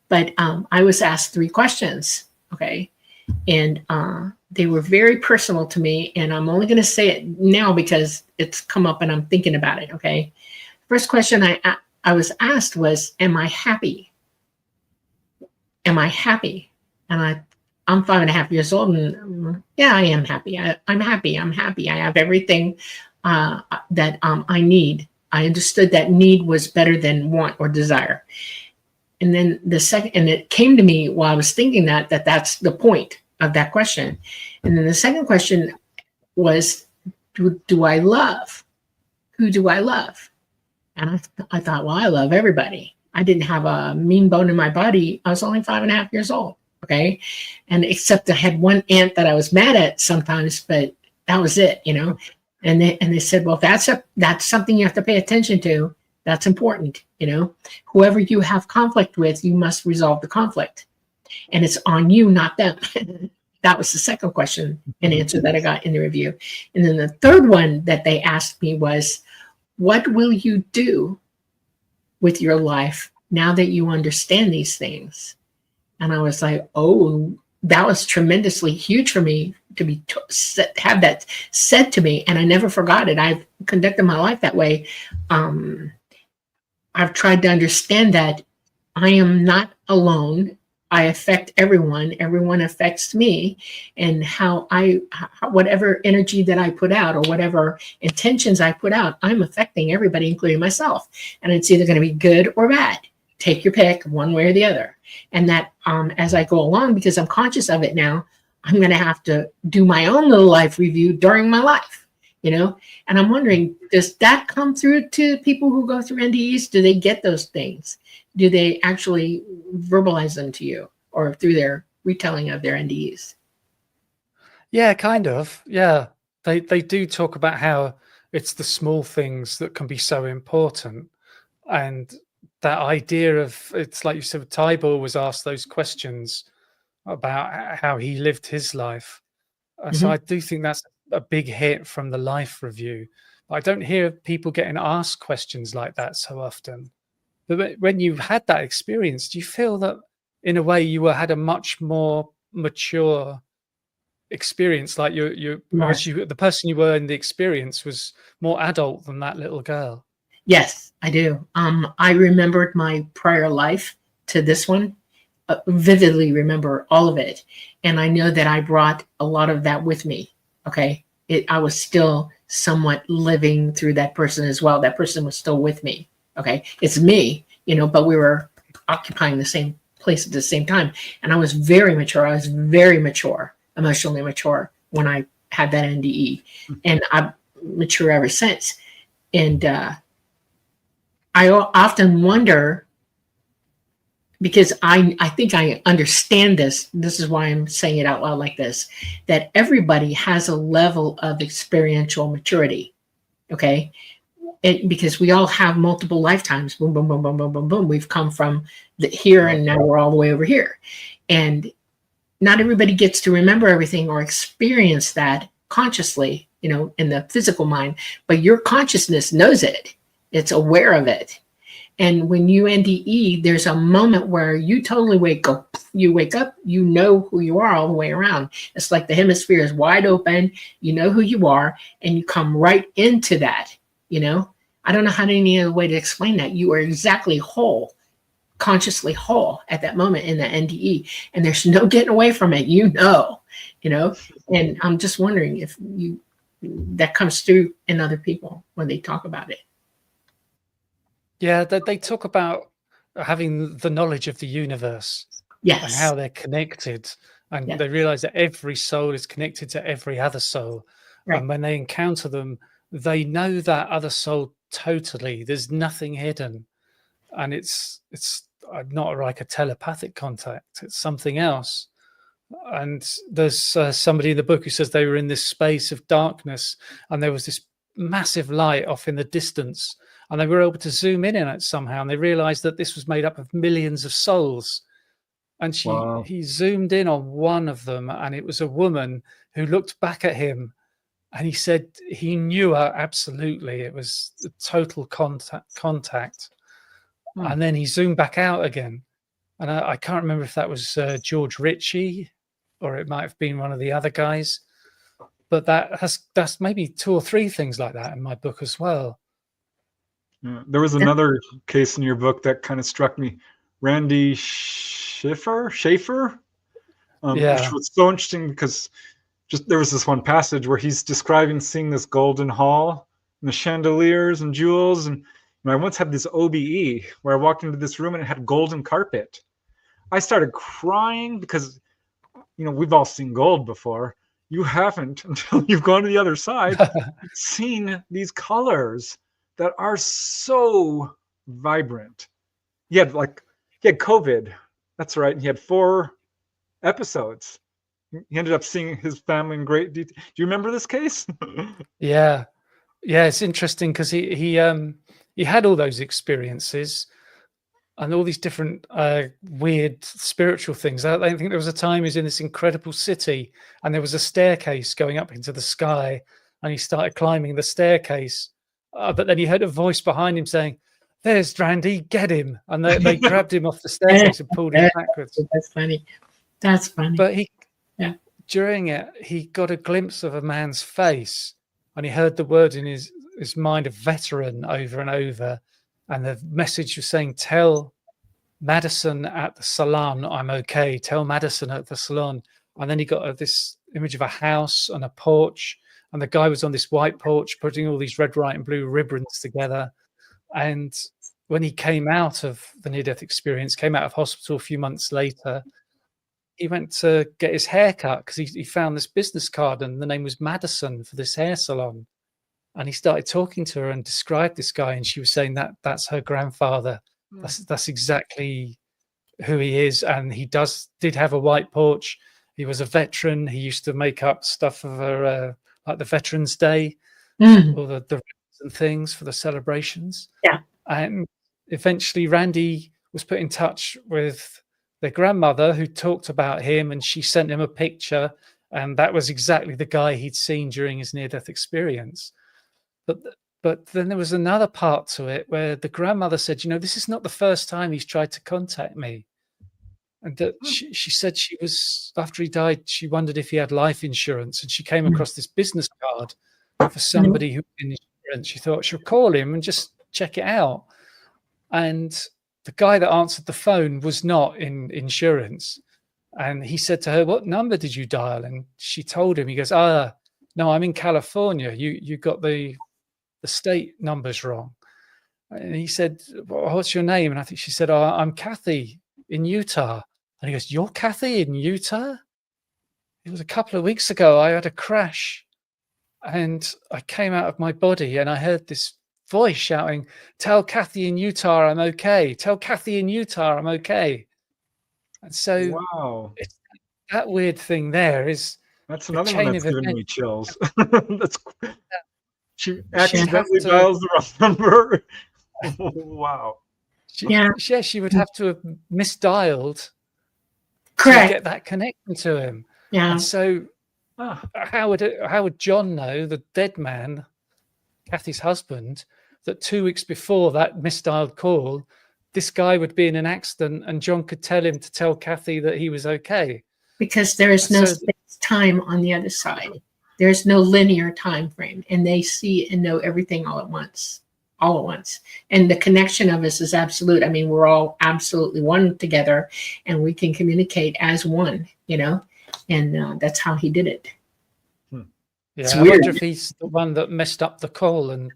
[SPEAKER 1] But I was asked 3 questions, okay? And they were very personal to me, and I'm only going to say it now because it's come up and I'm thinking about it, okay? First question I was asked was, am I happy? Am I happy? And I'm 5.5 years old, and yeah, I am happy. I'm happy. I'm happy. I have everything that I need. I understood that need was better than want or desire. And then and it came to me while I was thinking that's the point of that question. And then the second question was, do I love? Who do I love? And I thought, well, I love everybody. I didn't have a mean bone in my body. I was only 5.5 years old. Okay. And except I had one aunt that I was mad at sometimes, but that was it, and they said, well, that's something you have to pay attention to. That's important. Whoever you have conflict with, you must resolve the conflict, and it's on you, not them. That was the second question and answer that I got in the review. And then the third one that they asked me was, what will you do with your life now that you understand these things? And I was like, oh, that was tremendously huge for me to have that said to me. And I never forgot it. I've conducted my life that way. I've tried to understand that I am not alone. I affect everyone. Everyone affects me. And whatever energy that I put out or whatever intentions I put out, I'm affecting everybody, including myself. And it's either going to be good or bad. Take your pick, one way or the other. And that as I go along, because I'm conscious of it now, I'm going to have to do my own little life review during my life, and I'm wondering, does that come through to people who go through NDEs? Do they get those things? Do they actually verbalize them to you or through their retelling of their NDEs?
[SPEAKER 3] Yeah, kind of. Yeah. They do talk about how it's the small things that can be so important. And that idea of, it's like you said, Tybor was asked those questions about how he lived his life. So I do think that's a big hit from the life review. I don't hear people getting asked questions like that so often. But when you've had that experience, do you feel that in a way you had a much more mature experience? Like the person you were in the experience was more adult than that little girl?
[SPEAKER 1] Yes, I do. I remembered my prior life to this one, vividly remember all of it. And I know that I brought a lot of that with me. Okay. I was still somewhat living through that person as well. That person was still with me. Okay. It's me, but we were occupying the same place at the same time. And I was very mature. I was very mature, emotionally mature when I had that NDE. And I'm mature ever since. And I often wonder, because I think I understand this. This is why I'm saying it out loud like this, that everybody has a level of experiential maturity. Okay. Because we all have multiple lifetimes. Boom, boom, boom, boom, boom, boom, boom. We've come from here and now we're all the way over here. And not everybody gets to remember everything or experience that consciously, in the physical mind, but your consciousness knows it. It's aware of it. And when you NDE, there's a moment where you totally wake up. You wake up, you know who you are all the way around. It's like the hemisphere is wide open. You know who you are, and you come right into that. I don't know how any other way to explain that. You are exactly whole, consciously whole at that moment in the NDE, and there's no getting away from it. And I'm just wondering if that comes through in other people when they talk about it.
[SPEAKER 3] Yeah, they talk about having the knowledge of the universe,
[SPEAKER 1] yes,
[SPEAKER 3] and how they're connected, and
[SPEAKER 1] yes.
[SPEAKER 3] They realize that every soul is connected to every other soul,
[SPEAKER 1] right.
[SPEAKER 3] And when they encounter them, they know that other soul totally. There's nothing hidden, and it's not like a telepathic contact. It's something else. And there's somebody in the book who says they were in this space of darkness, and there was this massive light off in the distance. And they were able to zoom in on it somehow, and they realized that this was made up of millions of souls. And he zoomed in on one of them, and it was a woman who looked back at him, and he said he knew her absolutely. It was a total contact. And then he zoomed back out again. And I can't remember if that was George Ritchie, or it might have been one of the other guys. But that's maybe 2 or 3 things like that in my book as well.
[SPEAKER 2] Yeah, there was another case in your book that kind of struck me. Randy Schaefer, which was so interesting because there was this one passage where he's describing seeing this golden hall and the chandeliers and jewels. And I once had this OBE where I walked into this room and it had golden carpet. I started crying because, we've all seen gold before. You haven't until you've gone to the other side, seen these colors that are so vibrant. He had COVID. That's right. He had 4 episodes. He ended up seeing his family in great detail. Do you remember this case?
[SPEAKER 3] Yeah. It's interesting because he had all those experiences and all these different weird spiritual things. I think there was a time he was in this incredible city, and there was a staircase going up into the sky, and he started climbing the staircase. But then he heard a voice behind him saying, "There's Randy, get him." And they grabbed him off the staircase and pulled him backwards.
[SPEAKER 1] That's funny. But
[SPEAKER 3] during it, he got a glimpse of a man's face, and he heard the word in his mind of veteran over and over. And the message was saying, "Tell Madison at the salon I'm okay. Tell Madison at the salon." And then he got this image of a house and a porch. And the guy was on this white porch putting all these red, white, and blue ribbons together. And when he came out of the near-death experience, came out of hospital a few months later, he went to get his hair cut because he found this business card and the name was Madison for this hair salon. And he started talking to her and described this guy, and she was saying that's her grandfather. That's exactly who he is. And he did have a white porch. He was a veteran. He used to make up stuff for like the Veterans Day, or the ribbons and things for the celebrations.
[SPEAKER 1] Yeah.
[SPEAKER 3] And eventually Randy was put in touch with their grandmother, who talked about him, and she sent him a picture, and that was exactly the guy he'd seen during his near-death experience. But then there was another part to it where the grandmother said, "This is not the first time he's tried to contact me." And that she said she was, after he died, she wondered if he had life insurance, and she came across this business card for somebody who had insurance. She thought she'll call him and just check it out. And the guy that answered the phone was not in insurance. And he said to her, "What number did you dial?" And she told him. He goes, "No, I'm in California. You got the state numbers wrong." And he said, "Well, what's your name?" And I think she said, "Oh, I'm Kathy in Utah." And he goes, "You're Kathy in Utah?" It was a couple of weeks ago. I had a crash and I came out of my body and I heard this voice shouting, "Tell Kathy in Utah I'm okay. Tell Kathy in Utah I'm okay." And so
[SPEAKER 2] Wow.
[SPEAKER 3] it's, that weird thing there is
[SPEAKER 2] That's
[SPEAKER 3] the
[SPEAKER 2] another one
[SPEAKER 3] chain
[SPEAKER 2] that's
[SPEAKER 3] of
[SPEAKER 2] giving
[SPEAKER 3] events.
[SPEAKER 2] me chills. That's she
[SPEAKER 3] She'd have
[SPEAKER 2] accidentally
[SPEAKER 3] to,
[SPEAKER 2] dials the wrong number. Wow.
[SPEAKER 1] Yeah,
[SPEAKER 3] she would have to have misdialed to
[SPEAKER 1] correct.
[SPEAKER 3] get that connection to him.
[SPEAKER 1] Yeah,
[SPEAKER 3] And so
[SPEAKER 2] Ah,
[SPEAKER 3] how would John know, the dead man, Kathy's husband, that 2 weeks before that misdialed call, this guy would be in an accident and John could tell him to tell Kathy that he was okay?
[SPEAKER 1] because there is no
[SPEAKER 3] So
[SPEAKER 1] space time on the other side. There's no linear time frame, and they see and know everything all at once. All at once. And the connection of us is absolute. I mean, we're all absolutely one together, and we can communicate as one, and that's how he did it. It's
[SPEAKER 3] yeah, I
[SPEAKER 1] weird.
[SPEAKER 3] wonder if he's the one that messed up the call and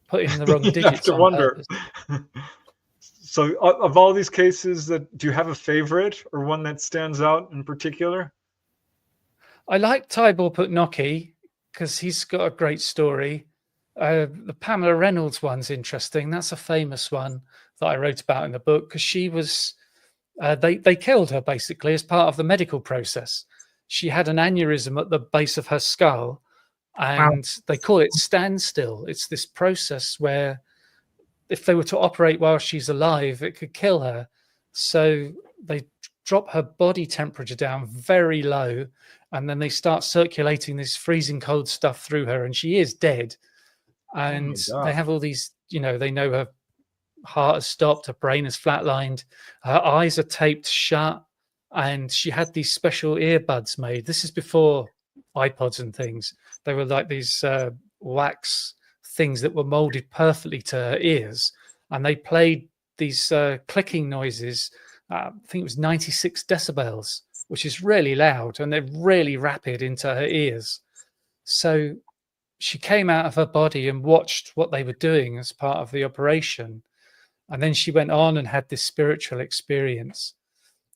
[SPEAKER 3] put in the wrong
[SPEAKER 2] you have
[SPEAKER 3] digits
[SPEAKER 2] to
[SPEAKER 3] on
[SPEAKER 2] wonder.
[SPEAKER 3] purpose.
[SPEAKER 2] So, of all these cases, do you have a favorite or one that stands out in particular?
[SPEAKER 3] I like Tybor Putnocki because he's got a great story. The Pamela Reynolds one's interesting. That's a famous one that I wrote about in the book because she was, they killed her basically as part of the medical process. She had an aneurysm at the base of her skull, and they call it standstill. It's this process where if they were to operate while she's alive, it could kill her. So they drop her body temperature down very low, and then they start circulating this freezing cold stuff through her, and she is dead. And they have all these, they know her heart has stopped, her brain is flatlined, her eyes are taped shut, and she had these special earbuds made. This is before iPods and things. They were like these wax things that were molded perfectly to her ears, and they played these clicking noises. I think it was 96 decibels, which is really loud, and they're really rapid into her ears. So she came out of her body and watched what they were doing as part of the operation. And then she went on and had this spiritual experience.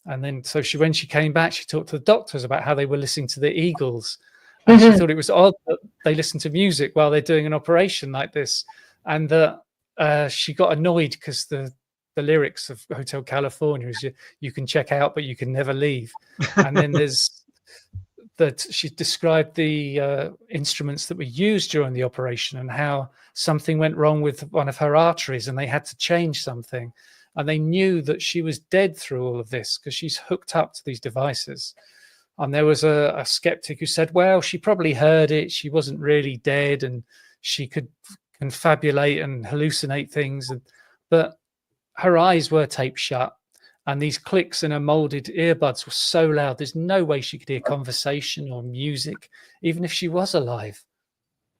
[SPEAKER 3] And then, so when she came back, she talked to the doctors about how they were listening to the Eagles. And she thought it was odd that they listen to music while they're doing an operation like this. And that she got annoyed because the lyrics of Hotel California is you can check out, but you can never leave. And then there's that she described the instruments that were used during the operation and how something went wrong with one of her arteries and they had to change something. And they knew that she was dead through all of this because she's hooked up to these devices. And there was a skeptic who said, well, she probably heard it. She wasn't really dead and she could confabulate and hallucinate things. But her eyes were taped shut. And these clicks in her molded earbuds were so loud, there's no way she could hear conversation or music, even if she was alive.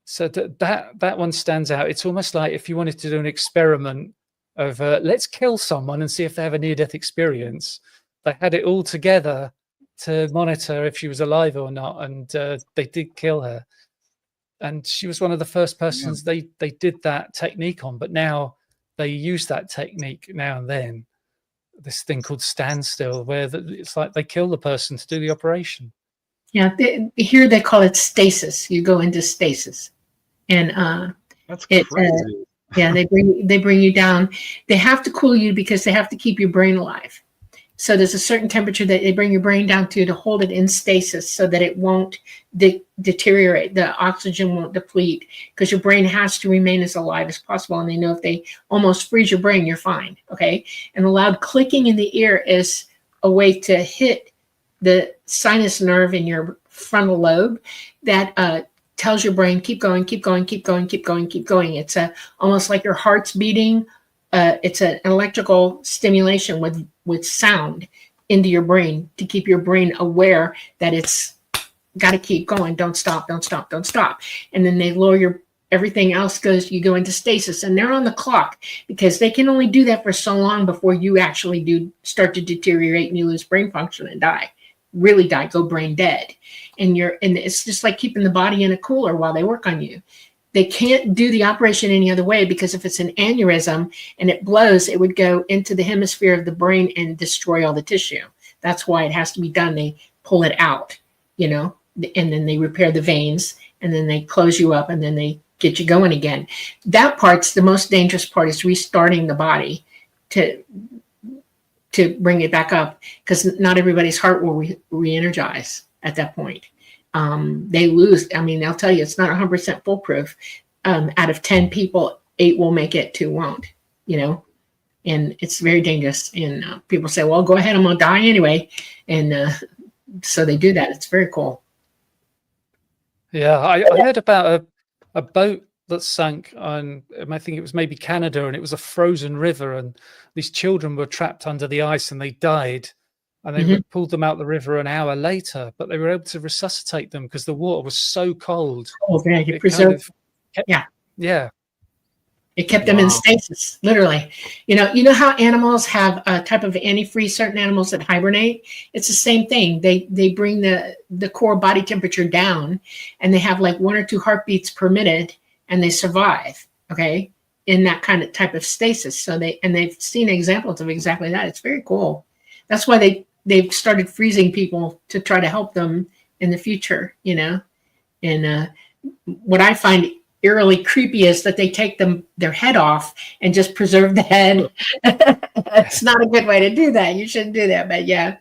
[SPEAKER 3] So that one stands out. It's almost like if you wanted to do an experiment of let's kill someone and see if they have a near-death experience, they had it all together to monitor if she was alive or not. And they did kill her. And she was one of the first persons they did that technique on. But now they use that technique now and then. This thing called standstill, where it's like they kill the person to do the operation.
[SPEAKER 1] Yeah, here they call it stasis. You go into stasis, and
[SPEAKER 2] that's crazy.
[SPEAKER 1] Yeah, they bring you down. They have to cool you because they have to keep your brain alive. So there's a certain temperature that they bring your brain down to hold it in stasis so that it won't deteriorate. The oxygen won't deplete because your brain has to remain as alive as possible. And they know if they almost freeze your brain, you're fine. Okay. And the loud clicking in the ear is a way to hit the sinus nerve in your frontal lobe that tells your brain, keep going, keep going, keep going, keep going, keep going. It's almost like your heart's beating. It's an electrical stimulation with sound into your brain to keep your brain aware that it's got to keep going. Don't stop, don't stop, don't stop. And then they lower everything else you go into stasis, and they're on the clock because they can only do that for so long before you actually start to deteriorate and you lose brain function and really die, go brain dead. And it's just like keeping the body in a cooler while they work on you. They can't do the operation any other way because if it's an aneurysm and it blows, it would go into the hemisphere of the brain and destroy all the tissue. That's why it has to be done. They pull it out, and then they repair the veins and then they close you up and then they get you going again. That part's the most dangerous part, is restarting the body to to bring it back up, because not everybody's heart will re-energize at that point. They lose. I mean, they'll tell you it's not 100% foolproof. Out of 10 people, 8 will make it, 2 won't, you know, and it's very dangerous. And people say, well, go ahead, I'm going to die anyway. And so they do that. It's very cool.
[SPEAKER 3] Yeah, I heard about a boat that sank on, I think it was maybe Canada, and it was a frozen river, and these children were trapped under the ice and they died, and they pulled them out the river an hour later, but they were able to resuscitate them because the water was so cold.
[SPEAKER 1] Oh, yeah, you preserve.
[SPEAKER 3] Yeah.
[SPEAKER 1] It kept them in stasis, literally. You know how animals have a type of antifreeze, certain animals that hibernate? It's the same thing. They bring the core body temperature down, and they have like 1 or 2 heartbeats per minute, and they survive, okay, in that kind of type of stasis. So they've seen examples of exactly that. It's very cool. That's why they've started freezing people to try to help them in the future, you know. And what I find eerily creepy is that they take their head off and just preserve the head. It's not a good way to do that. You shouldn't do that, but yeah.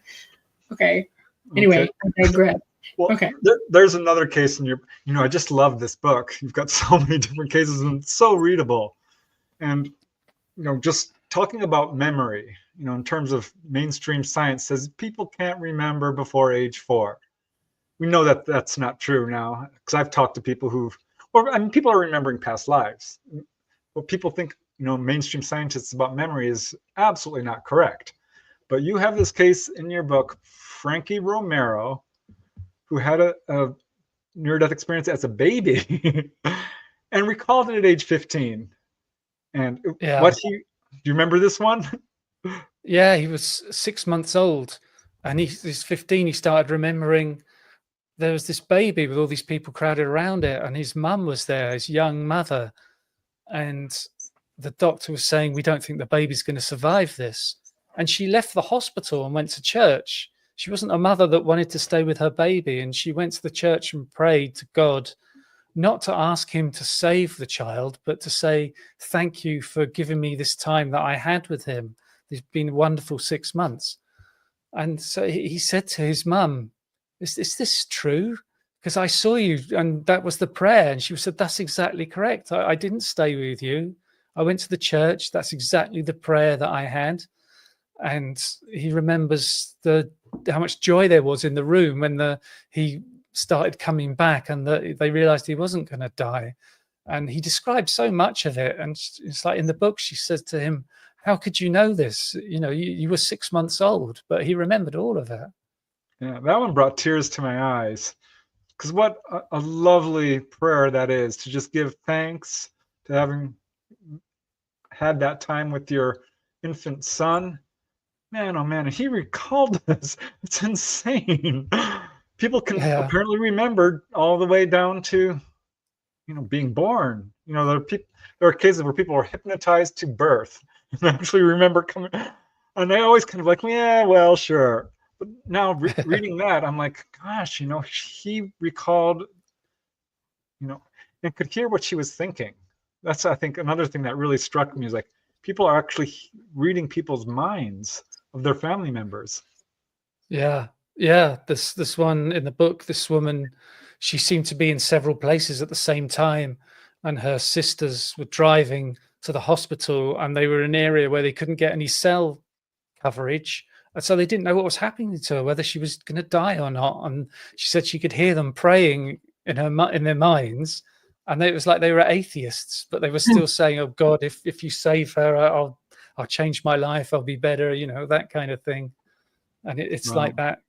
[SPEAKER 1] Okay. Anyway, I digress.
[SPEAKER 2] Well,
[SPEAKER 1] okay.
[SPEAKER 2] There's another case in your, I just love this book. You've got so many different cases and it's so readable. And, just talking about memory, in terms of mainstream science says people can't remember before age 4. We know that that's not true now, because I've talked to people people are remembering past lives. What people think, mainstream scientists about memory is absolutely not correct. But you have this case in your book, Frankie Romero, who had a near-death experience as a baby and recalled it at age 15. And do you remember this one?
[SPEAKER 3] Yeah, he was 6 months old, and he's 15. He started remembering there was this baby with all these people crowded around it, and his mum was there, his young mother, and the doctor was saying, we don't think the baby's going to survive this. And she left the hospital and went to church. She wasn't a mother that wanted to stay with her baby, and she went to the church and prayed to God, not to ask him to save the child, but to say, thank you for giving me this time that I had with him. It's been a wonderful 6 months. And so he said to his mum, is this true? Because I saw you, and that was the prayer. And she said, that's exactly correct. I didn't stay with you. I went to the church. That's exactly the prayer that I had. And he remembers how much joy there was in the room when he started coming back, and they realized he wasn't going to die. And he described so much of it. And it's like in the book, she says to him, how could you know this? You were 6 months old, but he remembered all of it.
[SPEAKER 2] Yeah, that one brought tears to my eyes, because what a lovely prayer that is, to just give thanks to having had that time with your infant son. Man, oh man, and he recalled this. It's insane. People can apparently remember all the way down to, being born. There are cases where people are hypnotized to birth and actually remember coming. And they always kind of like, yeah, well, sure. But now reading that, I'm like, gosh, he recalled, and could hear what she was thinking. That's, I think, another thing that really struck me is like, people are actually reading people's minds of their family members.
[SPEAKER 3] Yeah. This one in the book, this woman, she seemed to be in several places at the same time, and her sisters were driving to the hospital, and they were in an area where they couldn't get any cell coverage. And so they didn't know what was happening to her, whether she was going to die or not. And she said she could hear them praying in their minds. And it was like they were atheists, but they were still saying, oh God, if you save her, I'll change my life. I'll be better, that kind of thing. And it's like that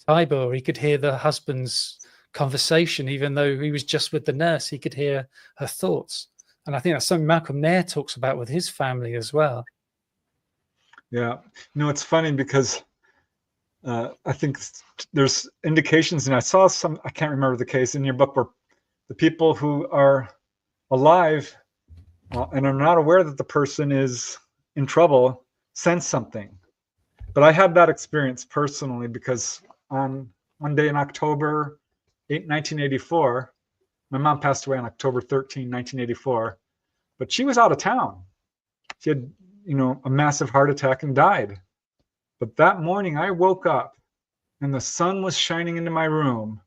[SPEAKER 3] Tybor, he could hear the husband's conversation, even though he was just with the nurse, he could hear her thoughts. And I think that's something Malcolm Nair talks about with his family as well.
[SPEAKER 2] Yeah, it's funny because I think there's indications, and I saw some, I can't remember the case in your book, where the people who are alive and are not aware that the person is in trouble sense something. But I had that experience personally, because on one day in October 1984, my mom passed away on October 13, 1984, but she was out of town. She had, a massive heart attack and died. But that morning I woke up and the sun was shining into my room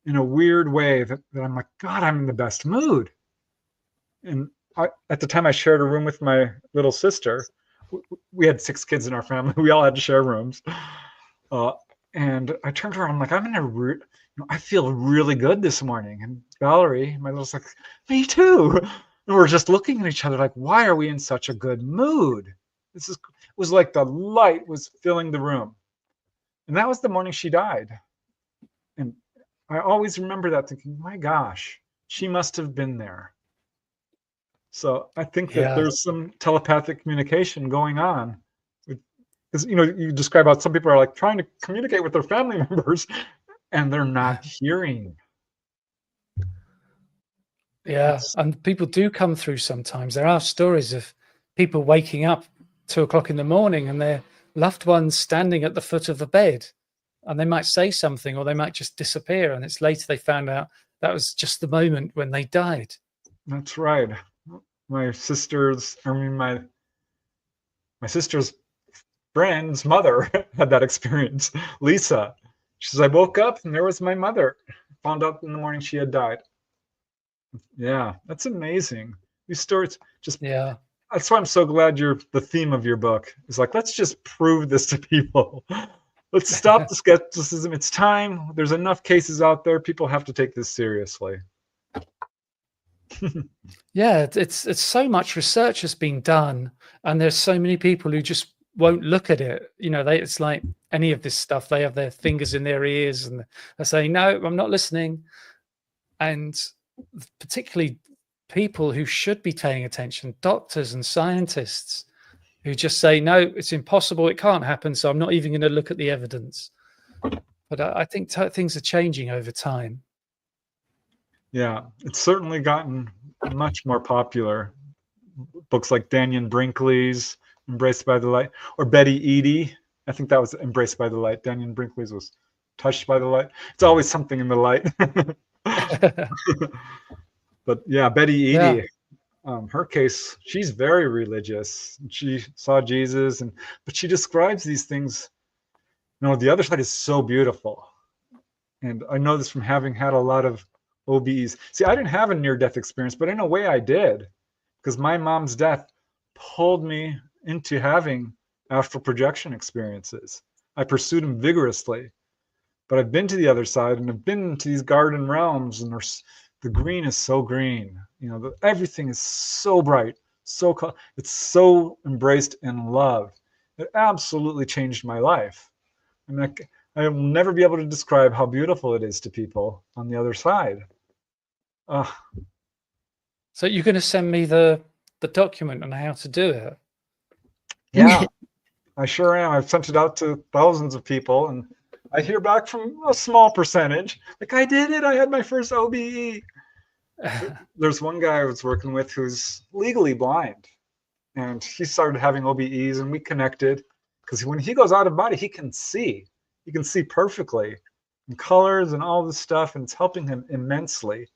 [SPEAKER 2] in a weird way that I'm like, God, I'm in the best mood. And at the time I shared a room with my little sister. We had 6 kids in our family. We all had to share rooms. And I turned to her, I'm like, I feel really good this morning. And Valerie, my little sister, like, me too. And we're just looking at each other like, why are we in such a good mood? It was like the light was filling the room. And that was the morning she died. And I always remember that thinking, my gosh, she must have been there. So I think that there's some telepathic communication going on. Because, you describe how some people are like trying to communicate with their family members and they're not hearing.
[SPEAKER 3] Yeah, and people do come through sometimes. There are stories of people waking up 2 o'clock in the morning and their loved ones standing at the foot of the bed, and they might say something or they might just disappear, and it's later they found out that was just the moment when they died.
[SPEAKER 2] That's right. My sister's friend's mother had that experience. Lisa, she says, I woke up and there was my mother. Found out in the morning she had died. Yeah, that's amazing. These stories that's why I'm so glad the theme of your book is like, let's just prove this to people. Let's stop the skepticism. It's time. There's enough cases out there. People have to take this seriously.
[SPEAKER 3] Yeah, it's so much research has been done, and there's so many people who just won't look at it. It's like any of this stuff, they have their fingers in their ears and they're saying, no, I'm not listening. And particularly people who should be paying attention, doctors and scientists, who just say, no, it's impossible, it can't happen, so I'm not even going to look at the evidence. But I think things are changing over time.
[SPEAKER 2] Yeah, it's certainly gotten much more popular. Books like Daniel Brinkley's Embraced by the Light, or Betty Eadie. I think that was Embraced by the Light. Daniel Brinkley's was Touched by the Light. It's always something in the light. But yeah, Betty Eadie, her case, she's very religious. She saw Jesus, but she describes these things. The other side is so beautiful. And I know this from having had a lot of OBEs. See, I didn't have a near-death experience, but in a way I did, because my mom's death pulled me into having astral projection experiences. I pursued them vigorously, but I've been to the other side and I've been to these garden realms, and the green is so green. Everything is so bright, it's so embraced in love. It absolutely changed my life. I mean, I will never be able to describe how beautiful it is to people on the other side.
[SPEAKER 3] So you're going to send me the document on how to do it?
[SPEAKER 2] Yeah, I sure am. I've sent it out to thousands of people, and I hear back from a small percentage. Like, I did it. I had my first OBE. There's one guy I was working with who's legally blind, and he started having OBEs, and we connected because when he goes out of body, he can see. He can see perfectly in colors and all this stuff, and it's helping him immensely.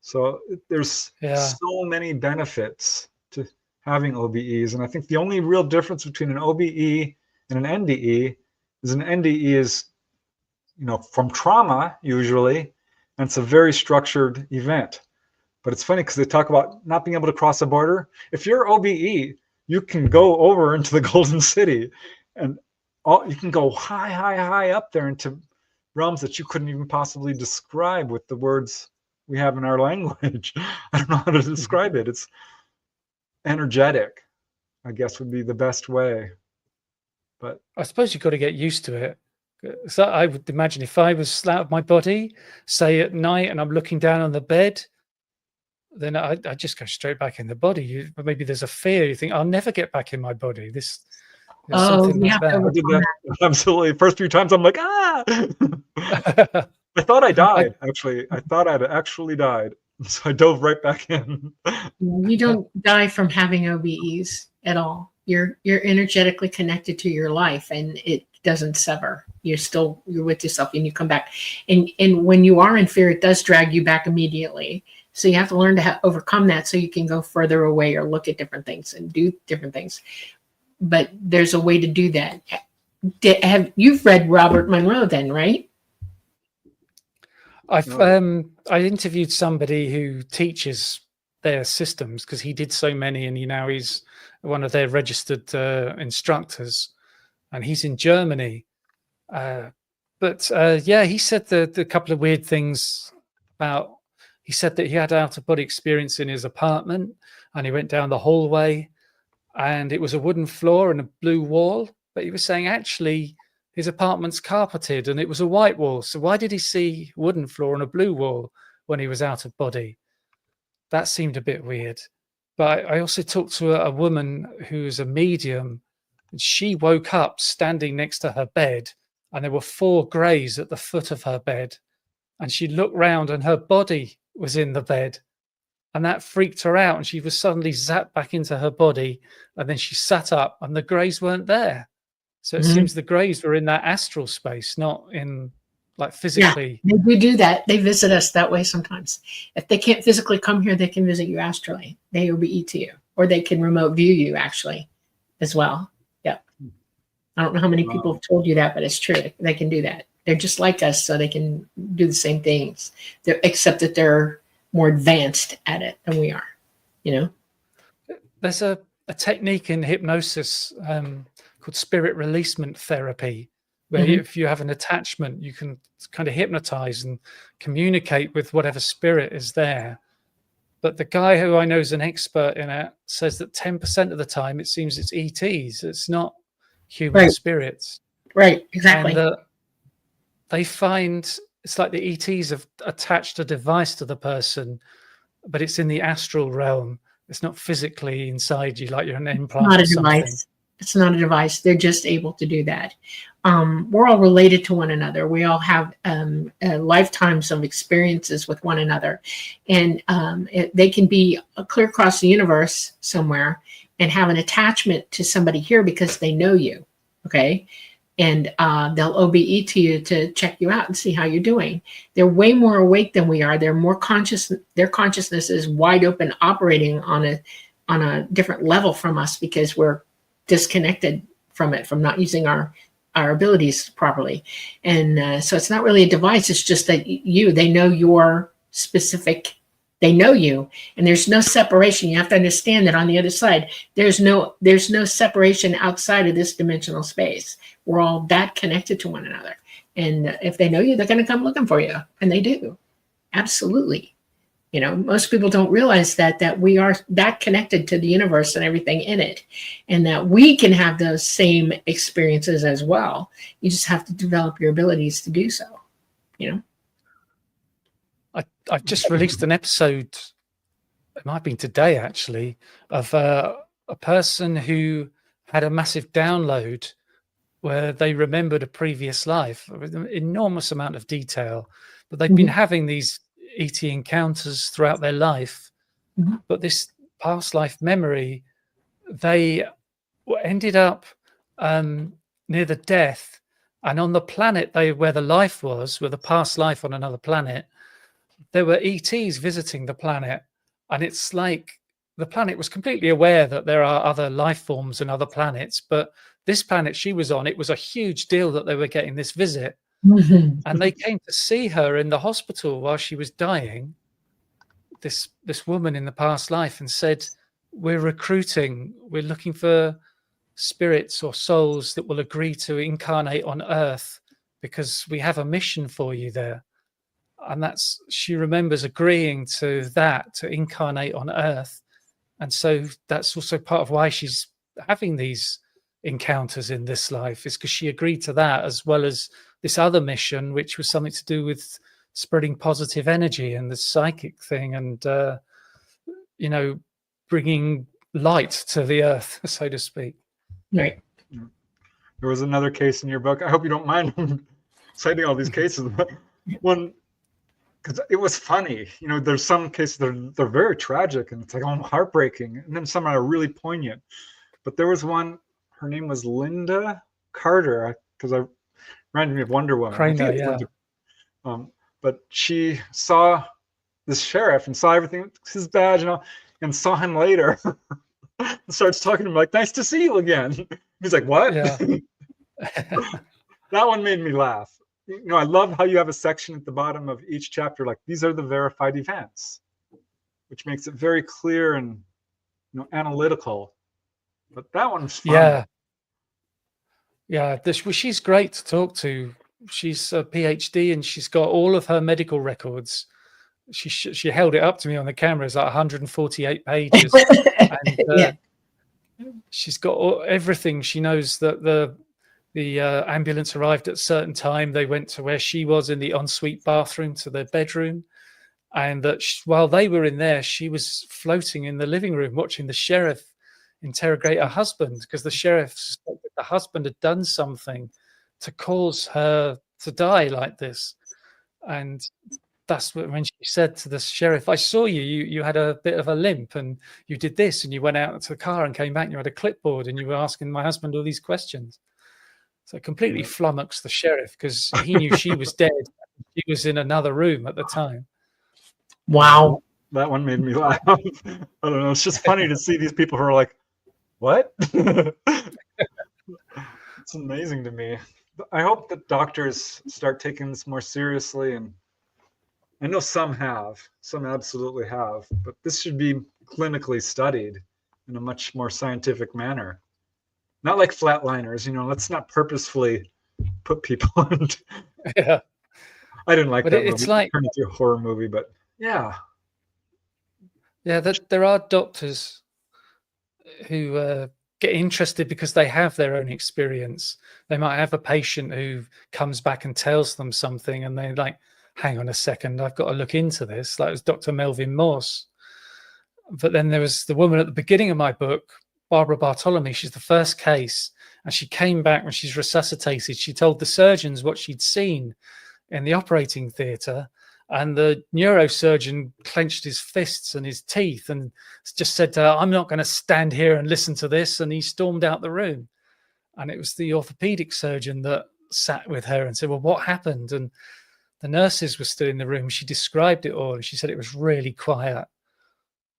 [SPEAKER 2] So there's so many benefits to having OBEs. And I think the only real difference between an OBE and an NDE is an NDE is, from trauma usually, and it's a very structured event. But it's funny because they talk about not being able to cross a border. If you're OBE, you can go over into the Golden City, and you can go high up there into realms that you couldn't even possibly describe with the words we have in our language. I don't know how to describe it. It's energetic, I guess, would be the best way. But
[SPEAKER 3] I suppose you've got to get used to it. So I would imagine if I was out of my body, say at night, and I'm looking down on the bed, then I just go straight back in the body. Maybe there's a fear. You think, I'll never get back in my body. There's something like that.
[SPEAKER 2] I did that absolutely. First few times, I'm like, I thought I died, actually. I thought I'd actually died. So I dove right back in.
[SPEAKER 1] You don't die from having OBEs at all. You're energetically connected to your life, and it doesn't sever. You're with yourself, and you come back. And when you are in fear, it does drag you back immediately. So you have to learn to overcome that so you can go further away or look at different things and do different things. But there's a way to do that. You've read Robert Monroe then, right?
[SPEAKER 3] I interviewed somebody who teaches their systems because he did so many, and he's one of their registered instructors, and he's in Germany. But he said the couple of weird things about. He said that he had out-of-body experience in his apartment, and he went down the hallway, and it was a wooden floor and a blue wall. But he was saying actually his apartment's carpeted and it was a white wall. So why did he see wooden floor and a blue wall when he was out of body? That seemed a bit weird. But I also talked to a woman who's a medium, and she woke up standing next to her bed, and there were 4 greys at the foot of her bed. And she looked round and her body was in the bed. And that freaked her out. And she was suddenly zapped back into her body. And then she sat up and the greys weren't there. So it seems the greys were in that astral space, not in like physically.
[SPEAKER 1] Yeah, they do that. They visit us that way sometimes. If they can't physically come here, they can visit you astrally. They OBE to you, or they can remote view you actually as well. Yep. I don't know how many people have told you that, but it's true. They can do that. They're just like us, so they can do the same things, except that they're more advanced at it than we are, you know?
[SPEAKER 3] There's a technique in hypnosis called spirit releasement therapy, where if you have an attachment, you can kind of hypnotize and communicate with whatever spirit is there. But the guy who I know is an expert in it says that 10% of the time it seems it's ETs. It's not human spirits.
[SPEAKER 1] Right, exactly.
[SPEAKER 3] And they find it's like the ETs have attached a device to the person, but it's in the astral realm. It's not physically inside you like you're an implant.
[SPEAKER 1] Not a device. It's not a device. They're just able to do that. We're all related to one another. We all have lifetimes of experiences with one another. And they can be clear across the universe somewhere and have an attachment to somebody here because they know you. Okay. And they'll OBE to you to check you out and see how you're doing. They're way more awake than we are. They're more conscious. Their consciousness is wide open, operating on a different level from us because we're disconnected from it, from not using our abilities properly. And so it's not really a device. It's just that they know your specific, they know you, and there's no separation. You have to understand that on the other side, there's no separation outside of this dimensional space. We're all that connected to one another. And if they know you, they're going to come looking for you. And they do. Absolutely. You know, most people don't realize that we are that connected to the universe and everything in it, and that we can have those same experiences as well. You just have to develop your abilities to do so, you know?
[SPEAKER 3] I've just released an episode, it might have been today actually, of a person who had a massive download where they remembered a previous life with an enormous amount of detail, but they've been having these ET encounters throughout their life. But this past life memory, they ended up near the death, and on the planet where the life was, where the past life on another planet, there were ETs visiting the planet. And it's like the planet was completely aware that there are other life forms and other planets, but this planet she was on, it was a huge deal that they were getting this visit. And they came to see her in the hospital while she was dying, this woman in the past life, and said, we're looking for spirits or souls that will agree to incarnate on Earth because we have a mission for you there. And she remembers agreeing to that, to incarnate on Earth. And so that's also part of why she's having these encounters in this life, is because she agreed to that, as well as this other mission, which was something to do with spreading positive energy and the psychic thing, and bringing light to the earth, so to speak.
[SPEAKER 1] Right.
[SPEAKER 2] There was another case in your book. I hope you don't mind citing all these cases, but one, because it was funny. You know, there's some cases they're very tragic and it's like heartbreaking, and then some are really poignant. But there was one. Her name was Linda Carter, because I reminded me of Wonder Woman.
[SPEAKER 3] Kramer, yeah.
[SPEAKER 2] But she saw the sheriff and saw everything, his badge and all, and saw him later. And starts talking to him like, "Nice to see you again." He's like, "What?"
[SPEAKER 3] Yeah.
[SPEAKER 2] That one made me laugh. I love how you have a section at the bottom of each chapter, like these are the verified events, which makes it very clear and analytical. But that one's fun.
[SPEAKER 3] Yeah. She's great to talk to. She's a PhD and she's got all of her medical records. She held it up to me on the camera. It's like 148 pages. And she's got everything. She knows that the ambulance arrived at a certain time. They went to where she was in the ensuite bathroom to their bedroom. And that while they were in there, she was floating in the living room watching the sheriff interrogate her husband, because the sheriff suspected the husband had done something to cause her to die like this. And that's when she said to the sheriff, I saw you had a bit of a limp and you did this and you went out to the car and came back and you had a clipboard and you were asking my husband all these questions. So it completely flummoxed the sheriff because he knew she was dead. She was in another room at the time.
[SPEAKER 1] Wow.
[SPEAKER 2] That one made me laugh. I don't know. It's just funny to see these people who are like, what? It's amazing to me. I hope that doctors start taking this more seriously. And I know some absolutely have, but this should be clinically studied in a much more scientific manner. Not like flatliners, let's not purposefully put people into.
[SPEAKER 3] Yeah.
[SPEAKER 2] I didn't like
[SPEAKER 3] but
[SPEAKER 2] that
[SPEAKER 3] it's
[SPEAKER 2] movie.
[SPEAKER 3] like
[SPEAKER 2] It turned into a horror movie, but yeah.
[SPEAKER 3] Yeah, there are doctors who get interested because they have their own experience. They might have a patient who comes back and tells them something and they're like, hang on a second, I've got to look into this. That was Dr. Melvin Morse. But then there was the woman at the beginning of my book, Barbara Bartholomew. She's the first case, and she came back when she's resuscitated. She told the surgeons what she'd seen in the operating theatre, and the neurosurgeon clenched his fists and his teeth and just said to her, I'm not going to stand here and listen to this. And he stormed out the room. And it was the orthopedic surgeon that sat with her and said, well, what happened? And the nurses were still in the room. She described it all. And she said it was really quiet.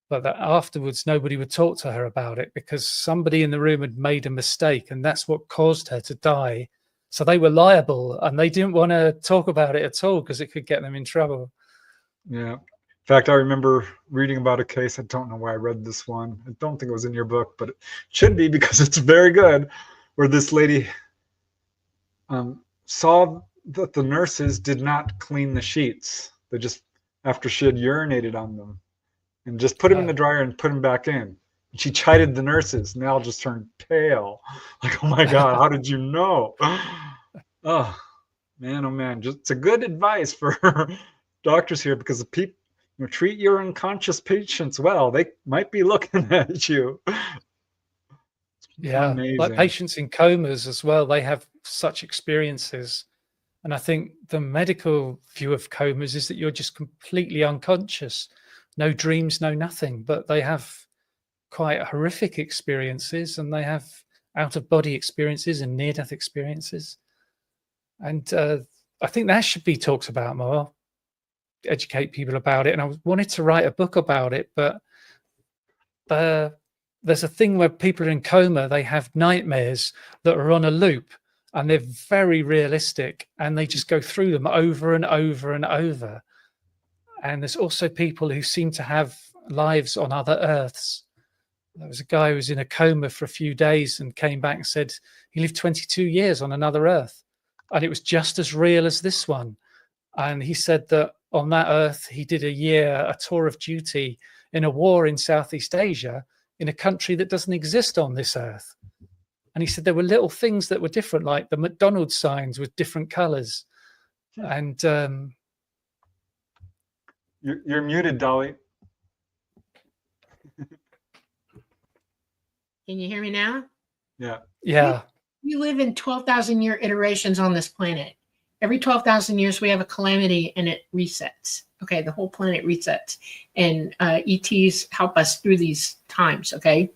[SPEAKER 3] But that afterwards, nobody would talk to her about it because somebody in the room had made a mistake. And that's what caused her to die. So they were liable and they didn't want to talk about it at all because it could get them in trouble.
[SPEAKER 2] Yeah. In fact, I remember reading about a case. I don't know why I read this one. I don't think it was in your book, but it should be because it's very good, where this lady saw that the nurses did not clean the sheets. They just, after she had urinated on them, and just put them in the dryer and put them back in. She chided the nurses and they all just turned pale. Like, oh my God, how did you know? Oh man. Just it's a good advice for doctors here, because the people treat your unconscious patients well. They might be looking at you.
[SPEAKER 3] Yeah,
[SPEAKER 2] amazing.
[SPEAKER 3] Like patients in comas as well. They have such experiences. And I think the medical view of comas is that you're just completely unconscious. No dreams, no nothing. But they have quite horrific experiences, and they have out-of-body experiences and near-death experiences. And I think that should be talked about more, educate people about it. And I wanted to write a book about it, but there's a thing where people are in coma, they have nightmares that are on a loop, and they're very realistic, and they just go through them over and over and over. And there's also people who seem to have lives on other Earths. There was a guy who was in a coma for a few days and came back and said he lived 22 years on another Earth. And it was just as real as this one. And he said that on that Earth, he did a tour of duty in a war in Southeast Asia, in a country that doesn't exist on this Earth. And he said there were little things that were different, like the McDonald's signs with different colors. And
[SPEAKER 2] you're muted, Dolly.
[SPEAKER 1] Can you hear me now?
[SPEAKER 3] Yeah.
[SPEAKER 1] We live in 12,000 year iterations on this planet. Every 12,000 years, we have a calamity and it resets. Okay, the whole planet resets. And ETs help us through these times, okay?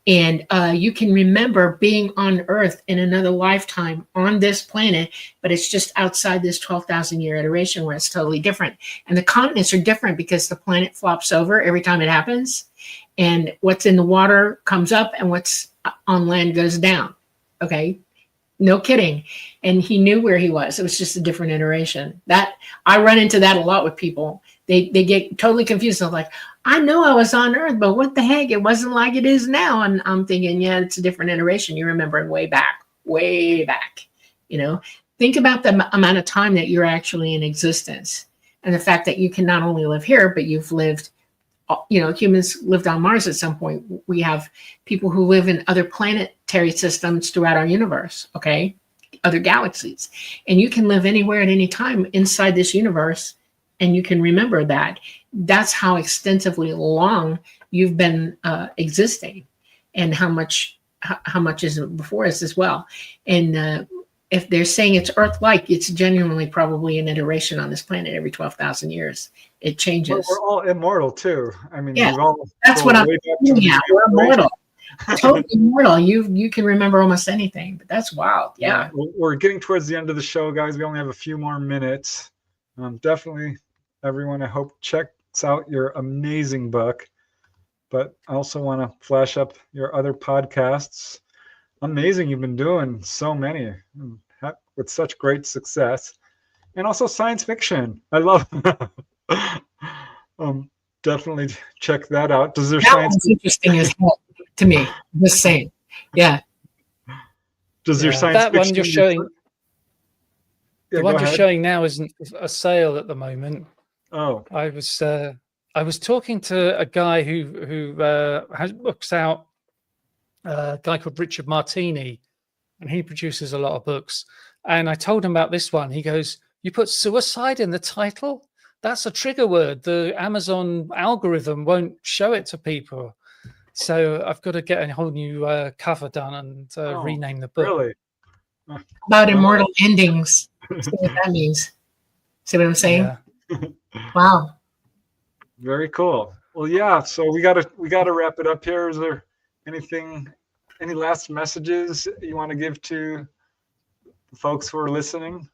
[SPEAKER 1] And you can remember being on Earth in another lifetime on this planet, but it's just outside this 12,000 year iteration where it's totally different. And the continents are different because the planet flops over every time it happens. And what's in the water comes up and what's on land goes down. Okay. No kidding. And he knew where he was. It was just a different iteration. That I run into that a lot with people. They get totally confused. They're like, I know I was on Earth, but what the heck? It wasn't like it is now. And I'm thinking, yeah, it's a different iteration. You remember way back. You know, think about the amount of time that you're actually in existence, and the fact that you can not only live here, but you've lived. You know, humans lived on Mars at some point. We have people who live in other planetary systems throughout our universe, okay? Other galaxies. And you can live anywhere at any time inside this universe, and you can remember that. That's how extensively long you've been existing, and how much is before us as well. And if they're saying it's Earth-like, it's genuinely probably an iteration on this planet every 12,000 years. It changes.
[SPEAKER 2] We're all immortal too. I mean,
[SPEAKER 1] yeah,
[SPEAKER 2] all
[SPEAKER 1] that's what I'm saying. Yeah, we're immortal. Totally immortal. You can remember almost anything, but that's wild. Yeah.
[SPEAKER 2] We're getting towards the end of the show, guys. We only have a few more minutes. Definitely, everyone, I hope checks out your amazing book. But I also want to flash up your other podcasts. Amazing, you've been doing so many with such great success, and also science fiction. I love. Definitely check that out. Does there
[SPEAKER 1] that
[SPEAKER 2] science?
[SPEAKER 1] One's interesting as hell to me. Just saying, yeah.
[SPEAKER 2] Does your science
[SPEAKER 3] that
[SPEAKER 2] fiction?
[SPEAKER 3] One you're showing.
[SPEAKER 2] Yeah,
[SPEAKER 3] the one you're showing now isn't a sale at the moment.
[SPEAKER 2] Oh,
[SPEAKER 3] I was talking to a guy who has books out. A guy called Richard Martini, and he produces a lot of books. And I told him about this one. He goes, "You put suicide in the title? That's a trigger word. The Amazon algorithm won't show it to people. So I've got to get a whole new cover done and rename the book."
[SPEAKER 2] Really?
[SPEAKER 1] About immortal endings. See what that means. See what I'm saying?
[SPEAKER 3] Yeah.
[SPEAKER 1] Wow.
[SPEAKER 2] Very cool. Well, yeah. So we gotta wrap it up here. Is there any last messages you want to give to the folks who are listening?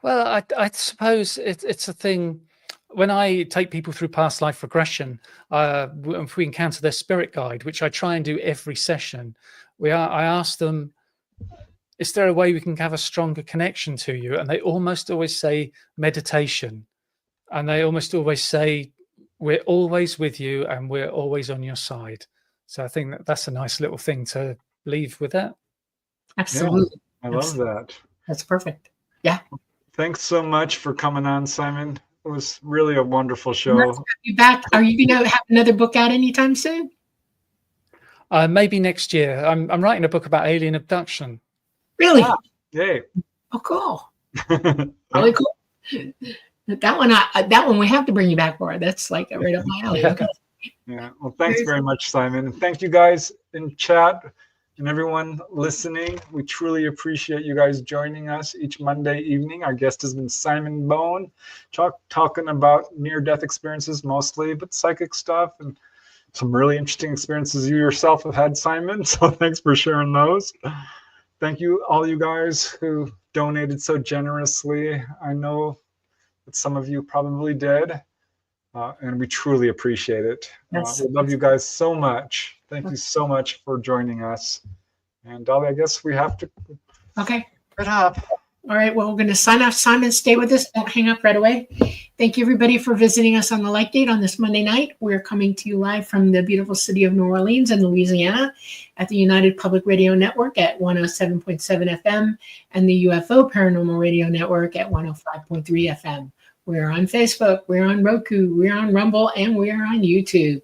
[SPEAKER 3] Well, I suppose it's a thing. When I take people through past life regression, if we encounter their spirit guide, which I try and do every session, I ask them, is there a way we can have a stronger connection to you? And they almost always say meditation. And they almost always say, we're always with you and we're always on your side. So I think that's a nice little thing to leave with that.
[SPEAKER 1] Absolutely.
[SPEAKER 2] Yeah, I love that.
[SPEAKER 1] That's perfect. Yeah.
[SPEAKER 2] Thanks so much for coming on, Simon. It was really a wonderful show.
[SPEAKER 1] You back? Are you going to have another book out anytime soon?
[SPEAKER 3] Maybe next year. I'm writing a book about alien abduction.
[SPEAKER 1] Really?
[SPEAKER 2] Yay.
[SPEAKER 1] Oh, cool. Really cool. That one we have to bring you back for. That's like right up my alley. Okay.
[SPEAKER 2] Yeah. Well, thanks very much, Simon. And thank you guys in chat and everyone listening. We truly appreciate you guys joining us each Monday evening. Our guest has been Simon Bown, talking about near-death experiences mostly, but psychic stuff and some really interesting experiences you yourself have had, Simon. So thanks for sharing those. Thank you, all you guys who donated so generously. I know that some of you probably did. And we truly appreciate it.
[SPEAKER 1] Yes.
[SPEAKER 2] We love you guys so much. Thank you so much for joining us. And Dolly, I guess we have to
[SPEAKER 1] Okay.
[SPEAKER 2] wrap up.
[SPEAKER 1] All right. Well, we're going to sign off. Simon, stay with us. Don't hang up right away. Thank you, everybody, for visiting us on the Light Gate on this Monday night. We're coming to you live from the beautiful city of New Orleans in Louisiana at the United Public Radio Network at 107.7 FM and the UFO Paranormal Radio Network at 105.3 FM. We're on Facebook, we're on Roku, we're on Rumble, and we're on YouTube.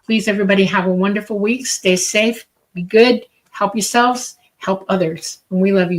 [SPEAKER 1] Please, everybody, have a wonderful week. Stay safe, be good, help yourselves, help others. And we love you.